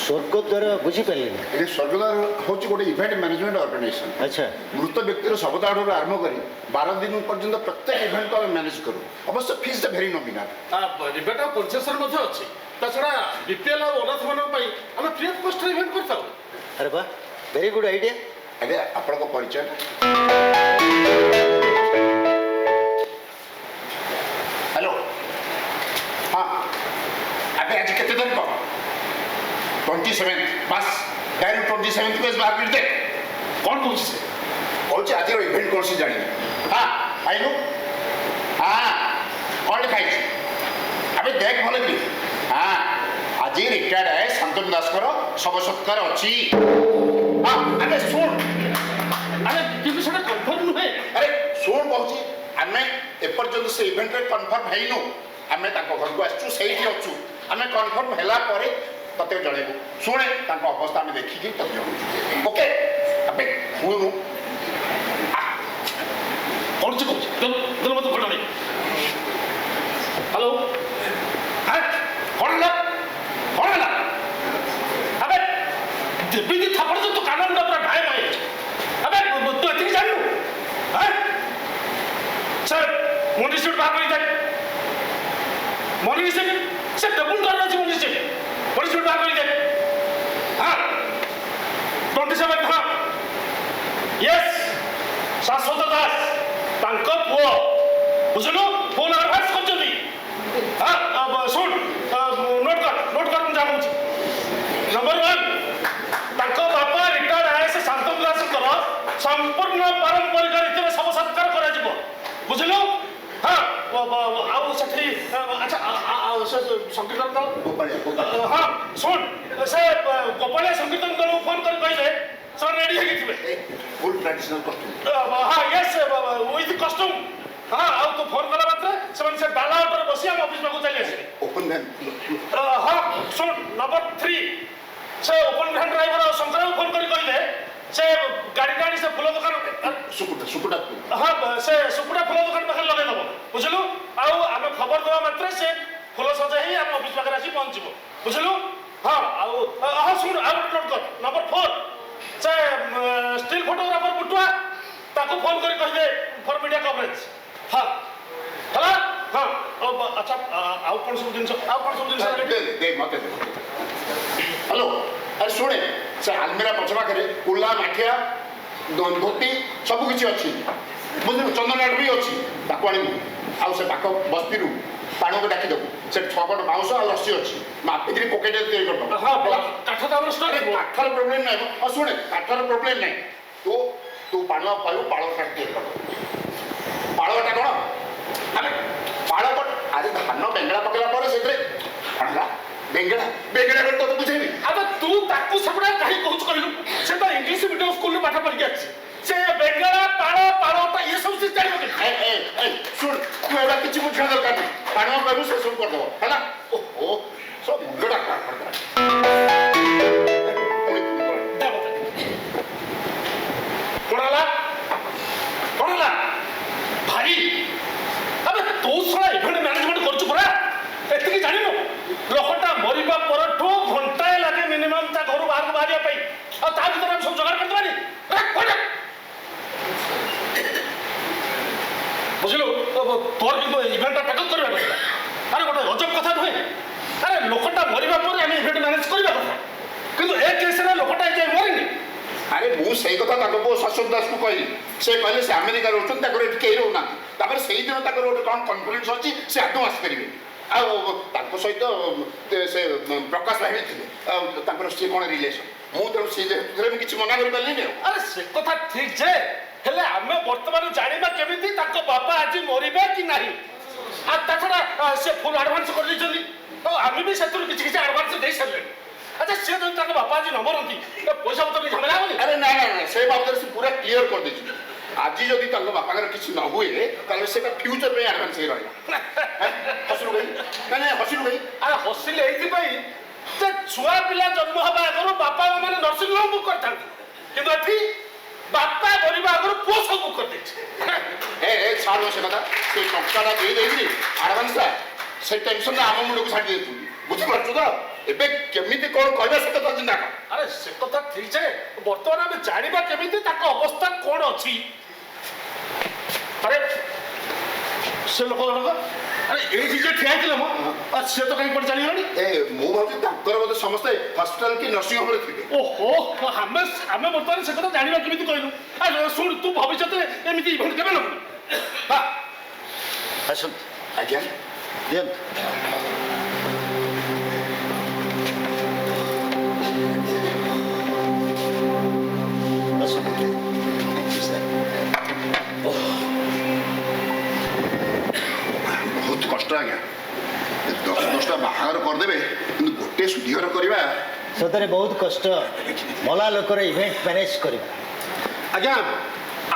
ସ୍ୱର୍ଗଦ୍ୱାର ବୁଝିପାରିଲିନି। ଏ ସ୍ୱର୍ଗଦ୍ୱାର ହେଉଛି ଗୋଟେ ଇଭେଣ୍ଟ ମ୍ୟାନେଜମେଣ୍ଟ ଅର୍ଗାନାଇଜେସନ୍। ଆଚ୍ଛା, ମୃତ ବ୍ୟକ୍ତିର ଶବଦାହଠାରୁ ଆରମ୍ଭ କରି 12 ଦିନ ପର୍ଯ୍ୟନ୍ତ ପ୍ରତ୍ୟେକ ଇଭେଣ୍ଟକୁ ଆମେ ମ୍ୟାନେଜ କରୁ। ଅବଶ୍ୟ ଫିସ୍ଟା ଭେରି ନମିନାଲ। ଇଭେଣ୍ଟ କନସେସନ୍ ମଧ୍ୟ ଅଛି। ତା ଛଡ଼ା ବିପିଏଲ୍ ଆଉ ଅନାଥମାନଙ୍କ ପାଇଁ ଆମେ ଫ୍ରି ଅଫ୍ କଷ୍ଟରେ ଇଭେଣ୍ଟ କରିଥାଉ। ଆରେ ବା, ଭେରି ଗୁଡ୍ ଆଇଡ଼ିଆ। ଆଜ୍ଞା ଆପଣଙ୍କ ପରିଚୟ? ହ୍ୟାଲୋ, ହଁ ଆବେ ଆଜି କେତେ ତାରିଖ? 27 ବାସ୍, ଡାଇରେକ୍ଟ 27 ପେଜ୍ ବାହାର କରି ଦେ। କ'ଣ କହୁଛି ସେ? କହୁଛି ଆଜିର ଇଭେଣ୍ଟ କ'ଣ ସେ ଜାଣିନି। ହଁ ଆଇଲୁ, ହଁ କ'ଣ ଲେଖା ହେଇଛି? ଆବେ ଦେଖ ଭଲ କି। ହଁ, ଆଜି ରିଟାୟାର୍ଡ ଶାନ୍ତନୁ ଦାସଙ୍କର ଶବ ସତ୍କାର ଅଛି। ହଁ ଆରେ ଶୁଣ, ଆରେ କିନ୍ତୁ ସେଟା କନଫର୍ମ ନୁହେଁ। ଆରେ ଶୁଣ କହୁଛି, ଆମେ ଏପର୍ଯ୍ୟନ୍ତ ସେ ଇଭେଣ୍ଟରେ କନଫର୍ମ ହେଇନୁ। ଆମେ ତାଙ୍କ ଘରକୁ ଆସିଛୁ, ସେଇଠି ଅଛୁ। ଆମେ କନଫର୍ମ ହେଲା ପରେ ତତେ ଜଣେଇବୁ। ଶୁଣେ, ତାଙ୍କ ଅବସ୍ଥା ଆମେ ଦେଖିକି ତତେ ଜଣେଇବୁ। ଓକେ? ଆବେ ଶୁଣୁ, କରୁଛି କହୁଛି ମୋତେ ଭଲ ନାହିଁ। ହ୍ୟାଲୋ, କ'ଣ ହେଲା? କ'ଣ ହେଲା? ଆବେ ଦେବୀ ଥାପଡ଼ ତୁ କାନଟା ପୁରା ଭାଇ ଭାଇ। ଆବେ ତୁ ଏତିକି ଜାଣିନୁ? ସେ ମନି ରିସିପ୍ଟ ବାହାର କରିଥାଏ। ମନି ରିସିପ୍ଟ ସେ ଟେବୁଲ ତଳେ ଅଛି। ମନି ରିସିପ୍ଟ ବାହାର କରିଥାଏ। ହଁ 27 ହଁ ୟେସ୍, ଶାଶ୍ୱତ ଦାସ ତାଙ୍କ ପୁଅ। ବୁଝିଲୁ, ଫୋନ୍ ଆଡଭାନ୍ସ କରିଛନ୍ତି। ହଁ ଶୁଣ, ନୋଟ୍ କର ମୁଁ ଯାହା କହୁଛି। ନମ୍ବର 1, ତାଙ୍କ ବାପା ରିଟାୟାର୍ଡ ଆଇଏଏସ୍ ଶାନ୍ତନୁ ଦାସଙ୍କର ସମ୍ପୂର୍ଣ୍ଣ ପାରମ୍ପରିକ ରୀତିରେ ଶବ ସତ୍କାର କରାଯିବ। ବୁଝିଲୁ? ହଁ, ଆଉ ସେଠି ଆଚ୍ଛା ସଂକୀର୍ତ୍ତନ ଦଳ। ହଁ ଶୁଣ, ସେ ଗୋପାଳିଆ ସଂକୀର୍ତ୍ତନ ଦଳକୁ ଫୋନ୍ କରି କହିଲେ ସେମାନେ ରେଡି ହେଇକି ଥିବେ। ଫୁଲ୍ ଟ୍ରାଡିସନାଲ କଷ୍ଟ୍ୟୁମ୍। ହଁ ୟେସ୍, ୱିଥ୍ କଷ୍ଟ୍ୟୁମ୍। ହଁ, ଆଉ ତୁ ଫୋନ୍ କଲା ମାତ୍ରେ ସେମାନେ ସେ ଡାଲା ଉପରେ ବସି ଆମ ଅଫିସ୍ ପାଖକୁ ଚାଲି ଆସିବେ। Open van. ହଁ ଶୁଣ, ନମ୍ବର 3, ସେ ଓପନ୍ ଭ୍ୟାନ୍ ଡ୍ରାଇଭର ଶଙ୍କରକୁ ଫୋନ୍ କରି କହିଲେ ସେ ଗାଡ଼ିଟା ଆଣି ସେ ଫୁଲ ଦୋକାନ। ସୁକୁଟା ହଁ, ସେ ସୁକୁଟା ଫୁଲ ଦୋକାନ ପାଖରେ ଲଗେଇଦେବ। ବୁଝିଲୁ? ଆଉ ଆମେ ଖବର ଦେବା ମାତ୍ରେ ସେ ଫୁଲ ସଜା ହେଇ ଆମ ଅଫିସ୍ ପାଖରେ ଆସି ପହଞ୍ଚିବ। ବୁଝିଲୁ? ହଁ, ଆଉ ହଁ ଶୁଣ, ଆଉ ଗୋଟେ ନୋଟ୍ କର। ନମ୍ବର 4, ସେ ଷ୍ଟିଲ୍ ଫଟୋଗ୍ରାଫର ବୁଟୁଆ, ତାକୁ ଫୋନ୍ କରି କହିଦେ ଫର୍ ମିଡ଼ିଆ କଭରେଜ୍। ହଁ ହେଲା? ହଁ, ଆଚ୍ଛା ଆଉ କ'ଣ ସବୁ ଜିନିଷ ମତେ ହ୍ୟାଲୋ, ଆରେ ଶୁଣେ, ସେ ଆଲମିରା ପଛ ପାଖରେ କୁଲା ମାଠିଆ ଧୋତି ସବୁ କିଛି ଅଛି। ବୁଝିଲୁ, ଚନ୍ଦନାଟ ବି ଅଛି, ତାକୁ ଆଣିବୁ। ଆଉ ସେ ପାଖ ବସ୍ତିରୁ ପାଣିକୁ ଡାକିଦେବୁ। ସେଠି 6 ଫଟ ବାଉଁଶ ଆଉ ରସି ଅଛି, ମାପିକିରି ପକେଇଟେ ତିଆରି କରିଦେବୁ। କାଠ ତ ଆମର ଷ୍ଟକ୍। କାଠର ପ୍ରୋବ୍ଲେମ୍ ନାହିଁ। ହଁ ଶୁଣେ, କାଠର ପ୍ରୋବ୍ଲେମ୍ ନାହିଁ। ତୁ ପାଳୁଆ କହିବୁ, ପାଳ କାଠ ତିଆରି କରିଦେବୁ। ପାଳଟା କ'ଣ? ଆରେ ପାଳ କ'ଣ? ଆରେ ଧାନ ବେଙ୍ଗଳା ପକେଇଲା ପରେ ସେଥିରେ କ'ଣ ହେଲା? ବେଙ୍ଗଳା କରି ତତେ ବୁଝେଇବି। ଆବେ ତୁ ତାକୁ ସେପଟେ କାହିଁ କହୁଛୁ କହିଲୁ? ସେ ତ ଇଂଲିଶ ମିଡ଼ିୟମ ସ୍କୁଲରେ ପାଠ ପଢ଼ିକି ଆସିଛି। ସେ ବେଙ୍ଗଳା ପାଳଟା ଇଏ ସବୁ ସେ ଜାଣିବ କି? ଶୁଣ, ତୁ ଏଗୁଡ଼ା କିଛି ବୁଝିବା ଦରକାର ନାହିଁ। ପାଣିଆ କହିବୁ, ସେ ସବୁ କରିଦେବ ହେଲା। ଓହୋ, ସବୁ ମୁଣ୍ଡଟା ତୋର କିନ୍ତୁ ଇଭେଣ୍ଟଟା ଟ୍ୟାକଲ୍ କରିବା କଥା। ଆରେ ଗୋଟେ ଅଜବ କଥା ନୁହେଁ। ଆରେ ଲୋକଟା ମରିବା ପରେ ଆମେ ଇଭେଣ୍ଟ ମ୍ୟାନେଜ କରିବା କଥା, କିନ୍ତୁ ଏ କେସ୍ରେ ଲୋକଟା ଏଯାଏ ମରିନି। ଆରେ ମୁଁ ସେଇ କଥା ତାଙ୍କ ପୁଅ ଶାଶ୍ୱତ ଦାସକୁ କହିଲି। ସେ କହିଲେ ସେ ଆମେରିକାରେ ରହୁଛନ୍ତି, ତାଙ୍କର ଏଠି କେହି ରହୁନାହାନ୍ତି। ତାପରେ ସେଇଦିନ ତାଙ୍କର ଗୋଟେ କ'ଣ କନଫରେନ୍ସ ଅଛି, ସେ ଆଦୌ ଆସିପାରିବେ। ଆଉ ତାଙ୍କ ସହିତ ସେ ପ୍ରକାଶ ଭାଇ ବି ଥିଲେ। ଆଉ ତାଙ୍କର ସିଏ କ'ଣ ରିଲେସନ୍, ମୁଁ ତେଣୁ ସିଏ ଯେହେତୁ ମୁଁ କିଛି ମନା କରିପାରିଲିନି ଆଉ। ଆରେ ସେ କଥା ଠିକ୍ ଯେ, ହେଲେ ଆମେ ବର୍ତ୍ତମାନ ଜାଣିବା କେମିତି ତାଙ୍କ ବାପା ଆଜି ମରିବେ କି ନାହିଁ। ଆଉ ତା ଛଡ଼ା ସେ ଫୁଲ୍ ଆଡ଼ଭାନ୍ସ କରିଦେଇଛନ୍ତି, ଆଉ ଆମେ ବି ସେଥିରୁ କିଛି କିଛି ଆଡ଼ଭାନ୍ସ ଦେଇସାରିଲେଣି। ଆଚ୍ଛା ସିଏ ଯଦି ତାଙ୍କ ବାପା ଆଜି ନ ମରନ୍ତି ପଇସା ପତ୍ର କିଛି ଝାମେଲା ହେବନି। ଆରେ ନା ସେ ବାବଦରେ ସେ ପୁରା କ୍ଲିୟର କରିଦେଇଛି। ଆଜି ଯଦି ତାଙ୍କ ବାପାଙ୍କର କିଛି ନ ହୁଏ ତାହେଲେ ସେଟା ଫ୍ୟୁଚର ପାଇଁ ଆଡ଼ଭାନ୍ସ ହେଇ ରହିଲା। ହସିଲୁ ଭାଇ, ନାଇଁ ହସିଲୁ ଭାଇ। ଆରେ ହସିଲେ ଏଇଥିପାଇଁ ଯେ ଛୁଆ ପିଲା ଜନ୍ମ ହେବା ଆଗରୁ ବାପା ମାନେ ନର୍ସିଂ ହୋମ୍ ବୁକ୍ କରିଥାନ୍ତି, କିନ୍ତୁ ଏଠି ବାପା ମରିବା ଆଗରୁ ପୁଅ ସବୁ ବୁକ୍ କରିଦେଇଛି। ଛାଡ଼ ସେ କଥା। ସେ ଟଙ୍କାଟା ଦେଇଦେଇଛି ଆଡ଼ଭାନ୍ସଟା, ସେ ଟେନସନଟା ଆମ ମୁଣ୍ଡକୁ ଛାଡ଼ି ଦେଇଛନ୍ତି। ବୁଝିପାରୁଛୁ ତ? ଏବେ କେମିତି କ'ଣ କହିବା ସେ କଥା ଚିନ୍ତା କର। ଆରେ ସେ କଥା ଠିକ୍ ଯେ, ବର୍ତ୍ତମାନ ଆମେ ଜାଣିବା କେମିତି ତାଙ୍କ ଅବସ୍ଥା କ'ଣ ଅଛି। ଆରେ ସେ ଲୋକ ଜଣକ ଆରେ ଏଇଠି ଯେ ଠିଆ ହେଇଥିଲେ ମ, ସେ ତ କାହିଁ କୁଆଡ଼େ ଚାଲିଗଲାଣି। ମୁଁ ଭାବୁଛି ତାଙ୍କର ବୋଧେ ସମସ୍ତେ ହସ୍ପିଟାଲ କି ନର୍ସିଂ ହୋମ୍ରେ ଥିବେ। ଓହୋ, ଆମେ ବର୍ତ୍ତମାନ ସେ କଥା ଜାଣିବା କେମିତି କହିଲୁ। ଶୁଣ, ତୁ ଭବିଷ୍ୟତରେ ଏମିତି ଇଭେଣ୍ଟ କେବେ ନବୁ। ଆସନ୍ତୁ ଆଜ୍ଞା ଦିଅନ୍ତୁ। ବହୁତ କଷ୍ଟ ଆଜ୍ଞା। 10-10ଟା ବାହାଘର କରିଦେବେ, କିନ୍ତୁ ଗୋଟେ ସୁଧିଘର କରିବା ସତରେ ବହୁତ କଷ୍ଟ। ମଲା ଲୋକର ଇଭେଣ୍ଟ ମ୍ୟାନେଜ କରିବା। ଆଜ୍ଞା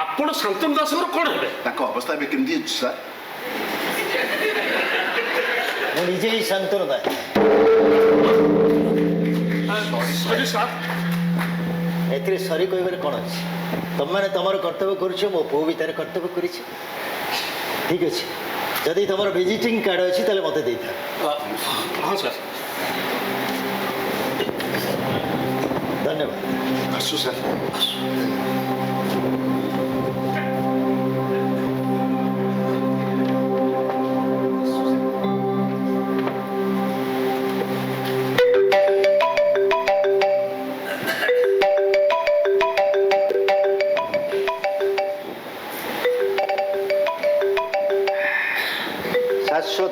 ଆପଣ ଶାନ୍ତନୁ ଦାସଙ୍କର କ'ଣ ହେବେ? ତାଙ୍କ ଅବସ୍ଥା ଏବେ କେମିତି ଅଛି ସାର୍? ମୁଁ ନିଜେ ହିଁ ଶାନ୍ତନୁ ଦାସ। ସରି ସାର୍। ଏଥିରେ ସରି କହିବାରେ କ'ଣ ଅଛି? ତମମାନେ ତମର କର୍ତ୍ତବ୍ୟ କରୁଛ, ମୋ ପୁଅ ବି ତାର କର୍ତ୍ତବ୍ୟ କରିଛି। ଠିକ୍ ଅଛି, ଯଦି ତମର ଭିଜିଟିଂ କାର୍ଡ଼ ଅଛି ତାହେଲେ ମୋତେ ଦେଇଥାଅ। ହଁ ସାର୍। ଧନ୍ୟବାଦ। ଆସୁ sir.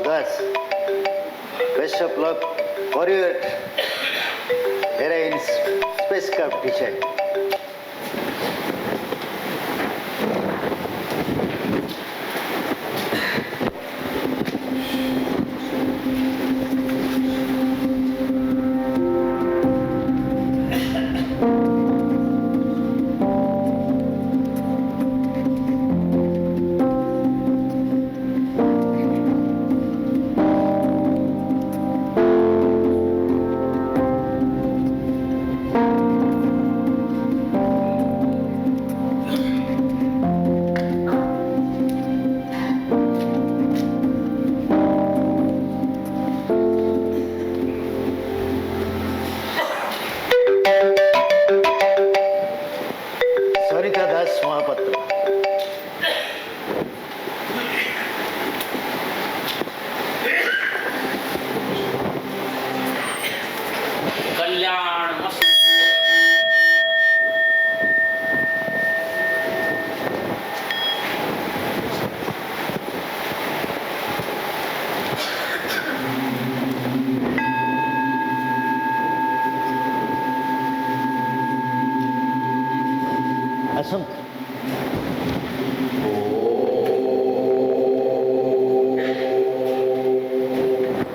Das, best of luck for your heroine's spacecraft design.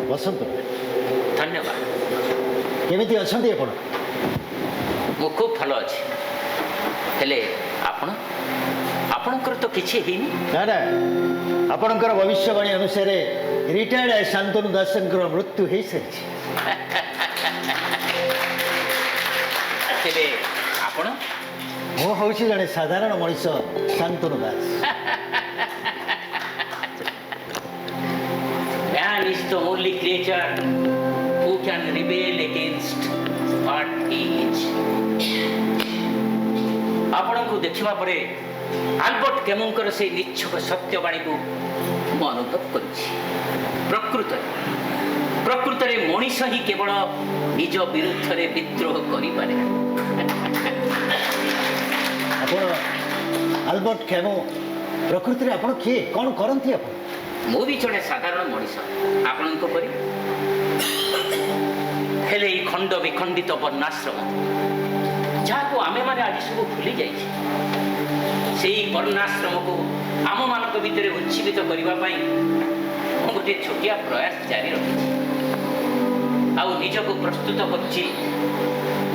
ବସନ୍ତୁ। ଧନ୍ୟବାଦ। କେମିତି ଅଛନ୍ତି ଆପଣ? ମୁଁ ଖୁବ୍ ଭଲ ଅଛି। ହେଲେ ଆପଣଙ୍କର ତ କିଛି ହେଇନି? ନା ନା, ଆପଣଙ୍କର ଭବିଷ୍ୟବାଣୀ ଅନୁସାରେ ରିଟାୟାର୍ଡ ଶାନ୍ତନୁ ଦାସଙ୍କର ମୃତ୍ୟୁ ହେଇସାରିଛି। ତେବେ ଆପଣ? ମୁଁ ହେଉଛି ଜଣେ ସାଧାରଣ ମଣିଷ, Shantanu Das. Man is the only creature who can rebel against what he is. ଆପଣଙ୍କୁ ଦେଖିବା ପରେ ଆଲବର୍ଟ କେମୁଙ୍କର ସେହି ନିଚ୍ଛକ ସତ୍ୟବାଣୀକୁ ମୁଁ ଅନୁଭବ କରୁଛି ପ୍ରକୃତରେ ମଣିଷ ହିଁ କେବଳ ନିଜ ବିରୁଦ୍ଧରେ ବିଦ୍ରୋହ କରିପାରେ। ଆପଣ ଆଲବର୍ଟ କ୍ୟାମୁ ପ୍ରକୃତିରେ ଆପଣ କିଏ, କ'ଣ କରନ୍ତି ଆପଣ? ମୁଁ ବି ଜଣେ ସାଧାରଣ ମଣିଷ ଆପଣଙ୍କ ପରି, ହେଲେ ଏଇ ଖଣ୍ଡ ବିଖଣ୍ଡିତ ବର୍ଣ୍ଣାଶ୍ରମ ଯାହାକୁ ଆମେମାନେ ଆଜି ସବୁ ଭୁଲି ଯାଇଛେ, ସେଇ ବର୍ଣ୍ଣାଶ୍ରମକୁ ଆମମାନଙ୍କ ଭିତରେ ଉଜ୍ଜୀବିତ କରିବା ପାଇଁ ମୁଁ ଗୋଟିଏ ଛୋଟିଆ ପ୍ରୟାସ ଜାରି ରଖିଛି। ଆଉ ନିଜକୁ ପ୍ରସ୍ତୁତ କରୁଛି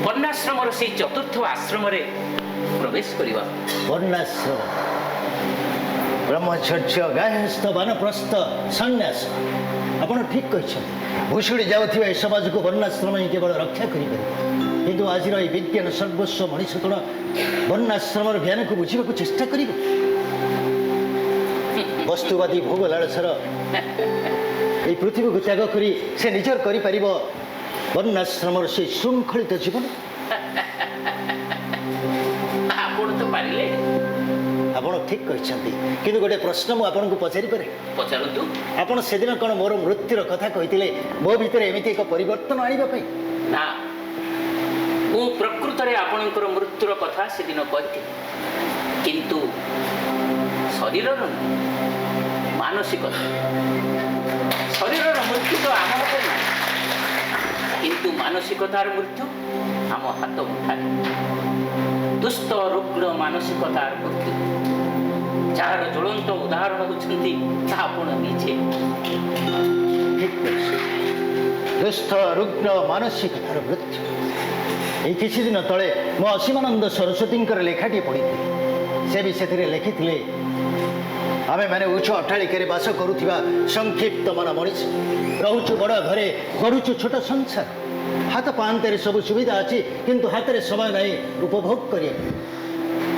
ବର୍ଣ୍ଣାଶ୍ରମର ସେଇ ଚତୁର୍ଥ ଆଶ୍ରମରେ ପ୍ରବେଶ କରିବା। ବର୍ଣ୍ଣାଶ୍ରମ, ବ୍ରହ୍ମଚର୍ଯ୍ୟ, ଗାର୍ହସ୍ଥ, ବାନପ୍ରସ୍ଥ, ସନ୍ନ୍ୟାସ। ଆପଣ ଠିକ୍ କହିଛନ୍ତି। ଭୁଷୁଡ଼ି ଯାଉଥିବା ଏ ସମାଜକୁ ବର୍ଣ୍ଣାଶ୍ରମ ହିଁ କେବଳ ରକ୍ଷା କରିପାରିବ। କିନ୍ତୁ ଆଜିର ଏହି ବିଜ୍ଞାନ ସର୍ବସ୍ୱ ମଣିଷ କ'ଣ ବର୍ଣ୍ଣାଶ୍ରମର ଜ୍ଞାନକୁ ବୁଝିବାକୁ ଚେଷ୍ଟା କରିବ? ବସ୍ତୁବାଦୀ ଭୋଗ ଲାଳସାର এই ପୃଥିବୀକୁ ତ୍ୟାଗ କରି ସେ ନିଜର କରିପାରିବ ବର୍ଣ୍ଣାଶ୍ରମର ସେ ଶୃଙ୍ଖଳିତ ଜୀବନ? ଆପଣ ତ ପାରିଲେ। ଆପଣ ଠିକ୍ କହିଛନ୍ତି। କିନ୍ତୁ ଗୋଟେ ପ୍ରଶ୍ନ ମୁଁ ଆପଣଙ୍କୁ ପଚାରିପାରେ? ପଚାରନ୍ତୁ। ଆପଣ ସେଦିନ କ'ଣ ମୋର ମୃତ୍ୟୁର କଥା କହିଥିଲେ ମୋ ଭିତରେ ଏମିତି ଏକ ପରିବର୍ତ୍ତନ ଆଣିବା ପାଇଁ? ନା, ମୁଁ ପ୍ରକୃତରେ ଆପଣଙ୍କର ମୃତ୍ୟୁର କଥା ସେଦିନ କହିଥିଲି, କିନ୍ତୁ ଶରୀରର ମାନସିକତା। ଶରୀରର ମୃତ୍ୟୁ ତ ଆମ ହାତରେ ନାହିଁ, କିନ୍ତୁ ମାନସିକତାର ମୃତ୍ୟୁ ଆମ ହାତ ମୁଠାରେ। ଦୁଷ୍ଟ ରୁଗ୍ଣ ମାନସିକତାର ମୃତ୍ୟୁ, ଯାହାର ଜ୍ୱଳନ୍ତ ଉଦାହରଣ ହେଉଛନ୍ତି ଆପଣ ନିଜେ। ଦୁଷ୍ଟ ରୁଗ୍ଣ ମାନସିକତାର ମୃତ୍ୟୁ। এই କିଛି ଦିନ ତଳେ ମୁଁ ଅସୀମାନନ୍ଦ ସରସ୍ୱତୀଙ୍କର ଲେଖାଟିଏ ପଢ଼ିଥିଲି। ସେ ବି ସେଥିରେ ଲେଖିଥିଲେ, ଆମେମାନେ ଉଚ୍ଚ ଅଟ୍ଟାଳିକାରେ ବାସ କରୁଥିବା ସଂକ୍ଷିପ୍ତ ମାନ ମଣିଷ, ରହୁଛୁ ବଡ଼ ଘରେ, ଗଢ଼ୁଛୁ ଛୋଟ ସଂସାର। ହାତ ପାହାନ୍ତରେ ସବୁ ସୁବିଧା ଅଛି, କିନ୍ତୁ ହାତରେ ସମୟ ନାହିଁ ଉପଭୋଗ କରିବାକୁ।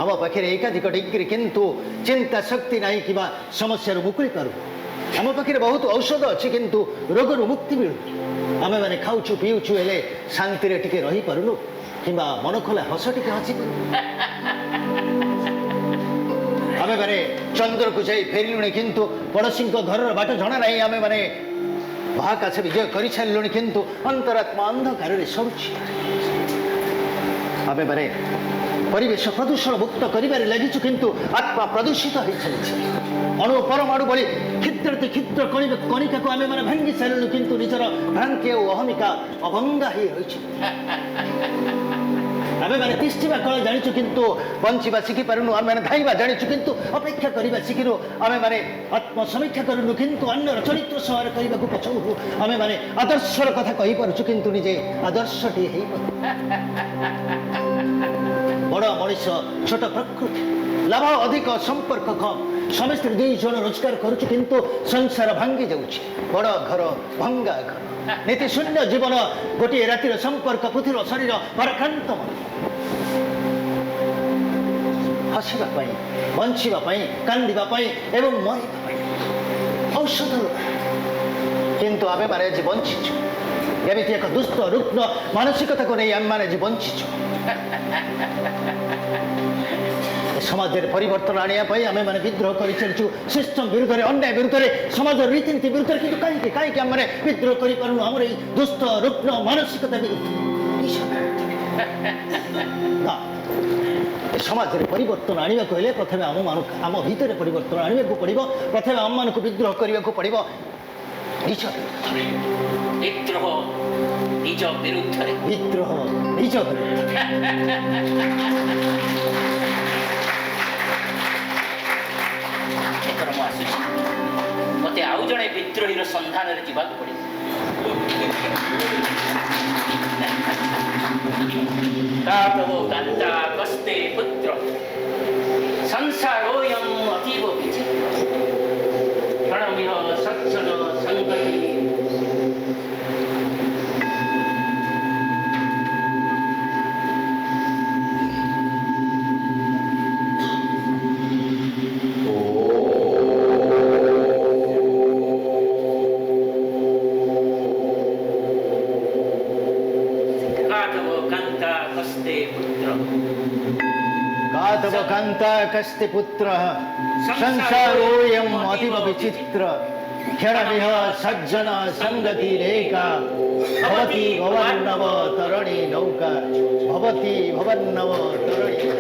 ଆମ ପାଖରେ ଏକାଧିକ ଡିଗ୍ରୀ, କିନ୍ତୁ ଚିନ୍ତା ଶକ୍ତି ନାହିଁ କିମ୍ବା ସମସ୍ୟାରୁ ମୁକୁଳି ପାରୁନୁ। ଆମ ପାଖରେ ବହୁତ ଔଷଧ ଅଛି, କିନ୍ତୁ ରୋଗରୁ ମୁକ୍ତି ମିଳୁନି। ଆମେମାନେ ଖାଉଛୁ ପିଉଛୁ, ହେଲେ ଶାନ୍ତିରେ ଟିକେ ରହିପାରୁନୁ କିମ୍ବା ମନ ଖୋଲା ହସ ଟିକେ ହସିପାରୁନୁ। ଆମେମାନେ ଚନ୍ଦ୍ରକୁ ଯାଇ ଫେରିଲୁଣି, କିନ୍ତୁ ପଡ଼ୋଶୀଙ୍କ ଘରର ବାଟ ଜଣା ନାହିଁ। ଆମେମାନେ ମହାକାଶ ବିଜୟ କରିସାରିଲୁଣି, କିନ୍ତୁ ଅନ୍ତରାତ୍ମା ଅନ୍ଧକାରରେ ସରୁଛି। ଆମେମାନେ ପରିବେଶ ପ୍ରଦୂଷଣ ମୁକ୍ତ କରିବାରେ ଲାଗିଛୁ, କିନ୍ତୁ ଆତ୍ମା ପ୍ରଦୂଷିତ ହୋଇଚାଲିଛି। ଅଣୁ ପରମାଣୁ ଭଳି କ୍ଷୁଦ୍ରତି କ୍ଷୁଦ୍ର କଣିକାକୁ ଆମେମାନେ ଭାଙ୍ଗି ସାରିଲୁ, କିନ୍ତୁ ନିଜର ଭ୍ରାନ୍ତି ଓ ଅହମିକା ଅଭଙ୍ଗା ହୋଇ ରହିଛି। ଆମେମାନେ ତିଷ୍ଠିବା କଳ ଜାଣିଛୁ, କିନ୍ତୁ ବଞ୍ଚିବା ଶିଖିପାରୁନୁ। ଆମେମାନେ ଧାଇଁବା ଜାଣିଛୁ, କିନ୍ତୁ ଅପେକ୍ଷା କରିବା ଶିଖିନୁ। ଆମେମାନେ ଆତ୍ମସମୀକ୍ଷା କରୁନୁ, କିନ୍ତୁ ଅନ୍ୟର ଚରିତ୍ର ସଂହାର କରିବାକୁ ପଛଉନୁ। ଆମେମାନେ ଆଦର୍ଶର କଥା କହିପାରୁଛୁ, କିନ୍ତୁ ନିଜେ ଆଦର୍ଶଟିଏ ହେଇପାରୁ। ବଡ଼ ମଣିଷ, ଛୋଟ ପ୍ରକୃତି, ଲାଭ ଅଧିକ, ସମ୍ପର୍କ କମ୍। ସ୍ୱାମୀ ସ୍ତ୍ରୀ 2 ଜଣ ରୋଜଗାର କରୁଛୁ, କିନ୍ତୁ ସଂସାର ଭାଙ୍ଗି ଯାଉଛି। ବଡ଼ ଘର, ଭଙ୍ଗା ଘର, ନୀତି ଶୂନ୍ୟ ଜୀବନ, ଗୋଟିଏ ରାତିର ସମ୍ପର୍କ, ପୃଥିବୀର ଶରୀର, ପରାକ୍ରାନ୍ତ ମନ। ହସିବା ପାଇଁ, ବଞ୍ଚିବା ପାଇଁ, କାନ୍ଦିବା ପାଇଁ ଏବଂ ମରିବା ପାଇଁ ଔଷଧ, କିନ୍ତୁ ଆମେମାନେ ଆଜି ବଞ୍ଚିଛୁ। ଏମିତି ଏକ ଦୁଷ୍ଟ ରୁଗ୍ଣ ମାନସିକତାକୁ ନେଇ ଆମେମାନେ ଆଜି ବଞ୍ଚିଛୁ। ସମାଜରେ ପରିବର୍ତ୍ତନ ଆଣିବା ପାଇଁ ଆମେମାନେ ବିଦ୍ରୋହ କରିଚାଲିଛୁ, ସିଷ୍ଟମ ବିରୁଦ୍ଧରେ, ଅନ୍ୟାୟ ବିରୁଦ୍ଧରେ, ସମାଜର ରୀତିନୀତି ବିରୁଦ୍ଧରେ। କିନ୍ତୁ କାହିଁକି ଆମେମାନେ ବିଦ୍ରୋହ କରିପାରୁନୁ ଆମର ଏଇ ଦୁଷ୍ଟ ରୁଗ୍ଣ ମାନସିକତା ବିରୁଦ୍ଧରେ? ସମାଜରେ ପରିବର୍ତ୍ତନ ଆଣିବାକୁ ହେଲେ ପ୍ରଥମେ ଆମ ଭିତରେ ପରିବର୍ତ୍ତନ ଆଣିବାକୁ ପଡ଼ିବ। ପ୍ରଥମେ ଆମମାନଙ୍କୁ ବିଦ୍ରୋହ କରିବାକୁ ପଡ଼ିବ ନିଜ ବିଦ୍ରୋହ ନିଜ ବିରୁଦ୍ଧରେ। ବିଦ୍ରୋହ ନିଜ ବିରୁଦ୍ଧରେ। ଏଥର ମୁଁ ଆସୁଛି, ମୋତେ ଆଉ ଜଣେ ବିଦ୍ରୋହୀର ସନ୍ଧାନରେ ଯିବାକୁ ପଡ଼ିବ। କାତବୋ କାନ୍ତା କସ୍ତେ ପୁତ୍ର ସଂସାରୋୟଂ ଅତୀବ ବିଚିତ୍ର କ୍ଷଣମିହ ସଚ୍ଛନ ସଂଗତି। का तव कान्ता कस्ति पुत्रः संसारोऽयम् अतीव विचित्र क्षणमिह सज्जन सङ्गतिरेका भवति भवन्नव तरणि नौका भवति भवन्नव तरणि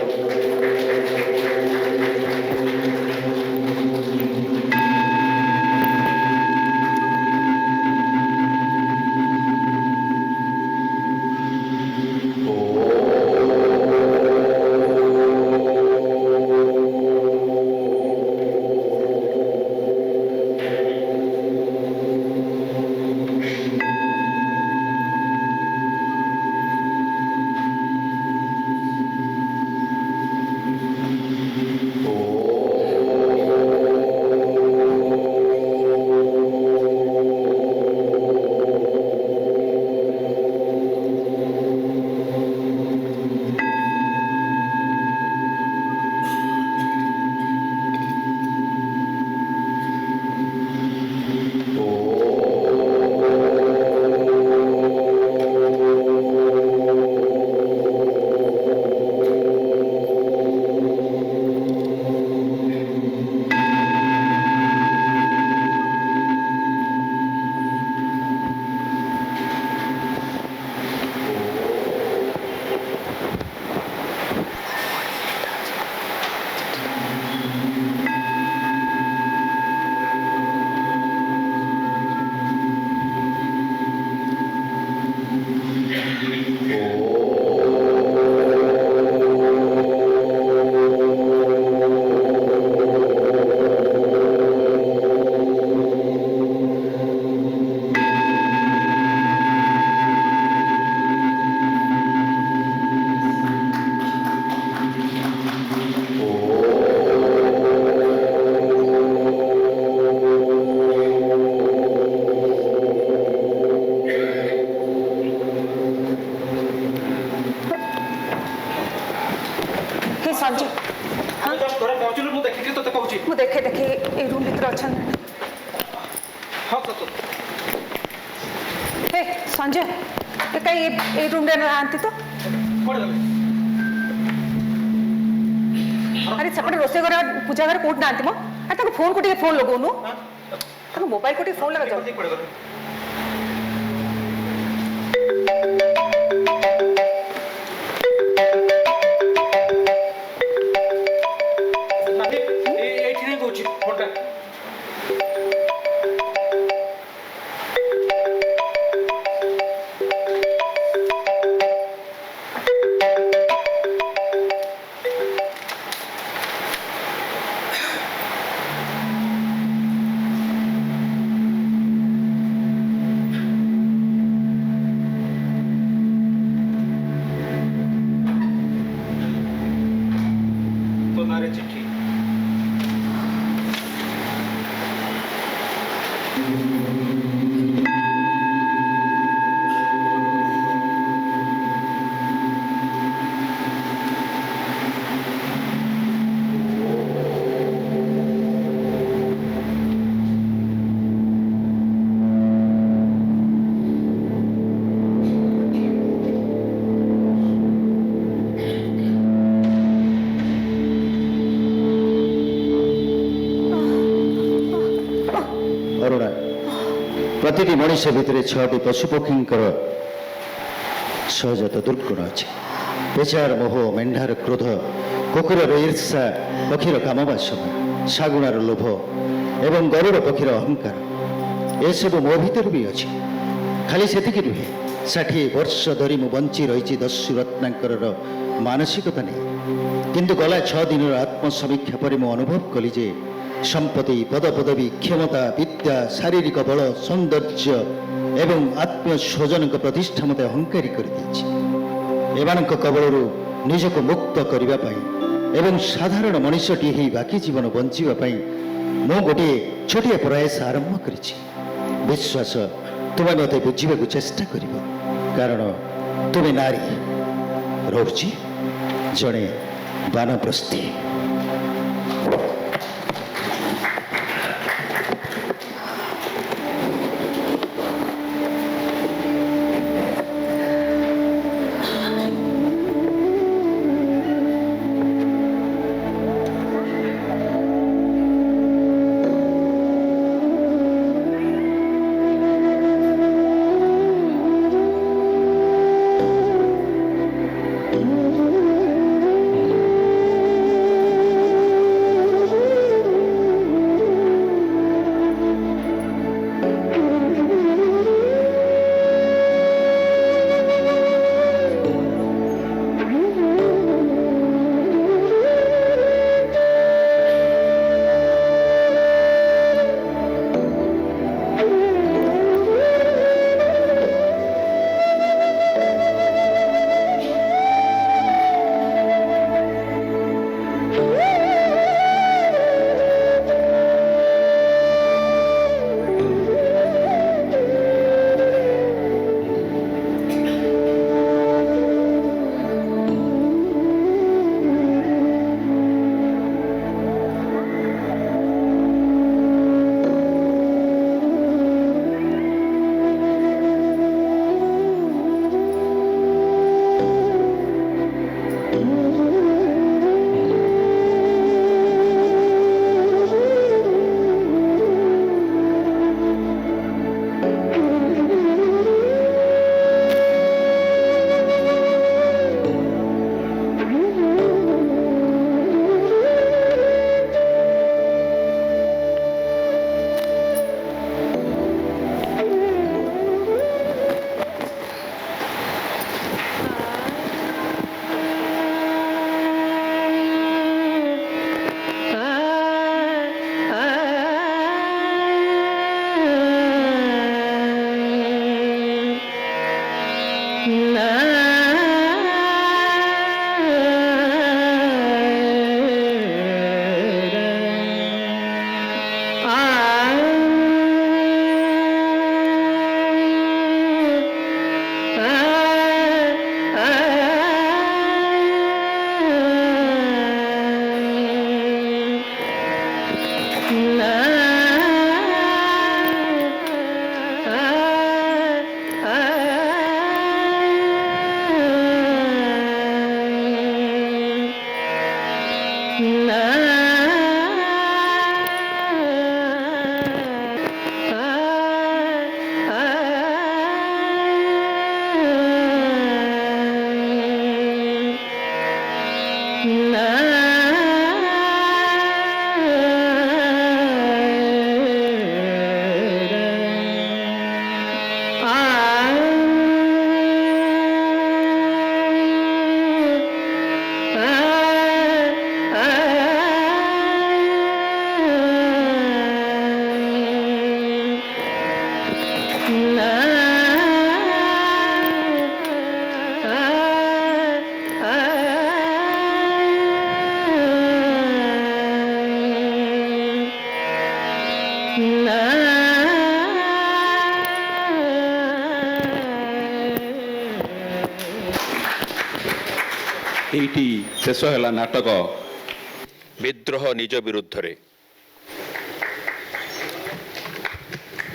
संजय हाँ तोरे पहुंचलु मु देखि तते कहूची मु देखे देखे ए रूम भीतर अछन हां तो हे संजय ए कई ए रूम रे आंती तो कोड गले अरे सेपटे रोसे घर पूजा घर कोट नांती मो आ तक फोन को फोन लगोनु तक मोबाइल को फोन लगा जाओ प्रतिटी मनुष्य भितर 6टी पशुपक्षींकर सहजात दुर्गुण अच्छे पेचार मोह मेंढार क्रोध कुकुर ईर्षा पक्षीर कामवासना शागुणार लोभ एवं गरुड़ पक्षीर अहंकार एसबू मो भीतर भी अच्छे खाली सेतिकी नुहे 60 वर्ष धरी मु बंची रही दस्यु रत्नाकर मानसिकता नहीं किंतु गला 6 दिन आत्मसमीक्षा पर मु अनुभव कली जे संपत्ति पद पदवी क्षमता विद्या शारीरिक बल सौंदर्य एवं आत्मीय स्वजन प्रतिष्ठा मत अहंकारी कर कबल निजक मुक्त करने एवं साधारण मनुष्यटी ही बाकी जीवन बंचापी मु गोटे छोटिया प्रयास आरंभ कर विश्वास तुम्हें मत बुझा चेष्टा कर कारण तुम्हें नारी रोची जड़े बानप्रस्थी এইটি ଶେଷ ହେଲା ନାଟକ ବିଦ୍ରୋହ ନିଜ ବିରୁଦ୍ଧରେ।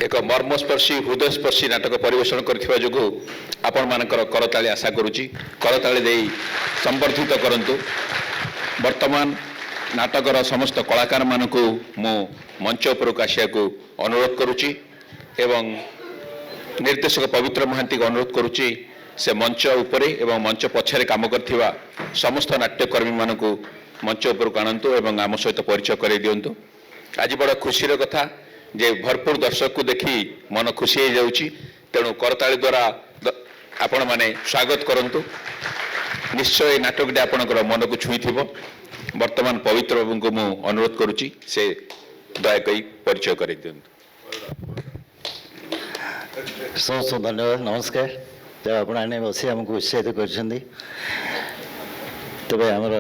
ଏକ ମର୍ମସ୍ପର୍ଶୀ ହୃଦୟସ୍ପର୍ଶୀ ନାଟକ ପରିବେଷଣ କରିଥିବା ଯୋଗୁଁ ଆପଣମାନଙ୍କର କରତାଳି ଆଶା କରୁଛି। କରତାଳି ଦେଇ ସମ୍ବର୍ଦ୍ଧିତ କରନ୍ତୁ। ବର୍ତ୍ତମାନ ନାଟକର ସମସ୍ତ କଳାକାରମାନଙ୍କୁ ମୁଁ ମଞ୍ଚ ଉପରକୁ ଆସିବାକୁ ଅନୁରୋଧ କରୁଛି ଏବଂ ନିର୍ଦ୍ଦେଶକ ପବିତ୍ର ମହାନ୍ତିଙ୍କୁ ଅନୁରୋଧ କରୁଛି ସେ ମଞ୍ଚ ଉପରେ ଏବଂ ମଞ୍ଚ ପଛରେ କାମ କରିଥିବା ସମସ୍ତ ନାଟ୍ୟକର୍ମୀମାନଙ୍କୁ ମଞ୍ଚ ଉପରକୁ ଆଣନ୍ତୁ ଏବଂ ଆମ ସହିତ ପରିଚୟ କରାଇ ଦିଅନ୍ତୁ। ଆଜି ବଡ଼ ଖୁସିର କଥା ଯେ ଭରପୁର ଦର୍ଶକକୁ ଦେଖି ମନ ଖୁସି ହେଇଯାଉଛି। ତେଣୁ କରତାଳି ଦ୍ୱାରା ଆପଣମାନେ ସ୍ୱାଗତ କରନ୍ତୁ। ନିଶ୍ଚୟ ଏହି ନାଟକଟି ଆପଣଙ୍କର ମନକୁ ଛୁଇଁଥିବ। ବର୍ତ୍ତମାନ ପବିତ୍ର ବାବୁଙ୍କୁ ମୁଁ ଅନୁରୋଧ କରୁଛି ସେ ଦୟାକରି ପରିଚୟ କରାଇ ଦିଅନ୍ତୁ। ଧନ୍ୟବାଦ, ନମସ୍କାର। ତେବେ ଆପଣମାନେ ବସି ଆମକୁ ଉତ୍ସାହିତ କରିଛନ୍ତି। ତେବେ ଆମର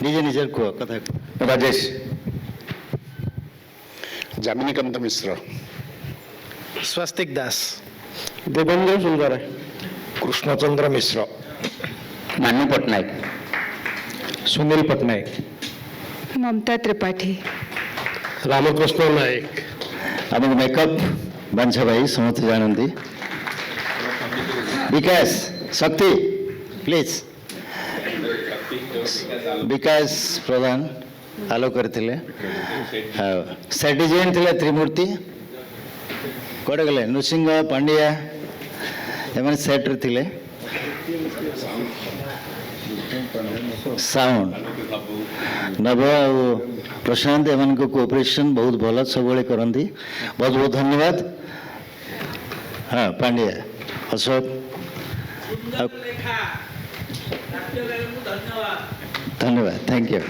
ନିଜ ନିଜର କୁହ କଥା। ରାଜେଶ, ଯାମିନୀକାନ୍ତ ମିଶ୍ର, ସ୍ୱସ୍ତିକ ଦାସ, ଦେବେନ୍ଦ୍ର ସୁନ୍ଦର, କୃଷ୍ଣଚନ୍ଦ୍ର ମିଶ୍ର, ମାନୁ ପଟ୍ଟନାୟକ, ସୁନୀଲ ପଟ୍ଟନାୟକ, ମମତା ତ୍ରିପାଠୀ, ରାମକୃଷ୍ଣ ନାୟକ। ଆମକୁ ମେକଅପ୍ ବାଞ୍ଛା ଭାଇ ସମସ୍ତେ ଜାଣନ୍ତି। ବିକାଶ ଶକ୍ତି ପ୍ଲିଜ୍, ବିକାଶ ପ୍ରଧାନ ଆଲୋକ କରିଥିଲେ। ଆଉ ସେଟ୍ ଡିଜାଇନ୍ ଥିଲା ତ୍ରିମୂର୍ତ୍ତି। କୁଆଡ଼େ ଗଲେ? ନୃସିଂହ ପାଣ୍ଡିଆ ଏମାନେ ସେଟ୍ରେ ଥିଲେ। ସାଉଣ୍ଡ ନବ ଆଉ ପ୍ରଶାନ୍ତ ଏମାନଙ୍କ କୋଅପରେସନ୍ ବହୁତ ଭଲ ସବୁବେଳେ କରନ୍ତି। ବହୁତ ବହୁତ ଧନ୍ୟବାଦ। ହଁ ପାଣ୍ଡିଆ, ଅଶୋକ, ଧନ୍ୟବାଦ, ଥ୍ୟାଙ୍କ ୟୁ।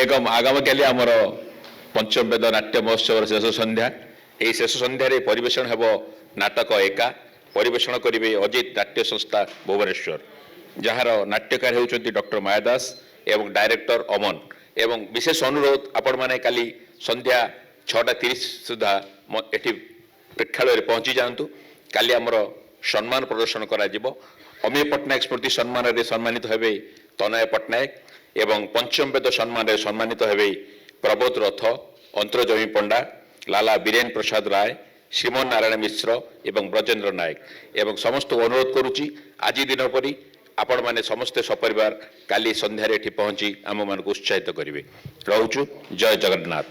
ଏବଂ ଆଗାମୀକାଲି ଆମର ପଞ୍ଚମ ବେଦ ନାଟ୍ୟ ମହୋତ୍ସବର ଶେଷ ସନ୍ଧ୍ୟା। ଏହି ଶେଷ ସନ୍ଧ୍ୟାରେ ପରିବେଷଣ ହେବ ନାଟକ ଏକା। ପରିବେଷଣ କରିବେ ଅଜିତ ନାଟ୍ୟ ସଂସ୍ଥା ଭୁବନେଶ୍ୱର, ଯାହାର ନାଟ୍ୟକାର ହେଉଛନ୍ତି ଡକ୍ଟର ମାୟା ଦାସ ଏବଂ ଡାଇରେକ୍ଟର ଅମନ। ଏବଂ ବିଶେଷ ଅନୁରୋଧ, ଆପଣମାନେ କାଲି ସନ୍ଧ୍ୟା 6:30 ସୁଦ୍ଧା ଏଠି ପ୍ରେକ୍ଷାଳୟରେ ପହଞ୍ଚି ଯାଆନ୍ତୁ। କାଲି ଆମର ସମ୍ମାନ ପ୍ରଦର୍ଶନ କରାଯିବ। ଅମୀୟ ପଟ୍ଟନାୟକ ସ୍ମୃତି ସମ୍ମାନରେ ସମ୍ମାନିତ ହେବେ ତନୟ ପଟ୍ଟନାୟକ ଏବଂ ପଞ୍ଚମ ବେଦ ସମ୍ମାନରେ ସମ୍ମାନିତ ହେବେ ପ୍ରବୋଧ ରଥ, ଅନ୍ତର୍ଜମୀ ପଣ୍ଡା, ଲାଲା ବୀରେନ ପ୍ରସାଦ ରାୟ, ଶ୍ରୀମନ ନାରାୟଣ ମିଶ୍ର ଏବଂ ବ୍ରଜେନ୍ଦ୍ର ନାୟକ। ଏବଂ ସମସ୍ତଙ୍କୁ ଅନୁରୋଧ କରୁଛି ଆଜି ଦିନ ପରି ଆପଣମାନେ ସମସ୍ତେ ସପରିବାର କାଲି ସନ୍ଧ୍ୟାରେ ଏଠି ପହଞ୍ଚି ଆମମାନଙ୍କୁ ଉତ୍ସାହିତ କରିବେ। ରହୁଛୁ। ଜୟ ଜଗନ୍ନାଥ।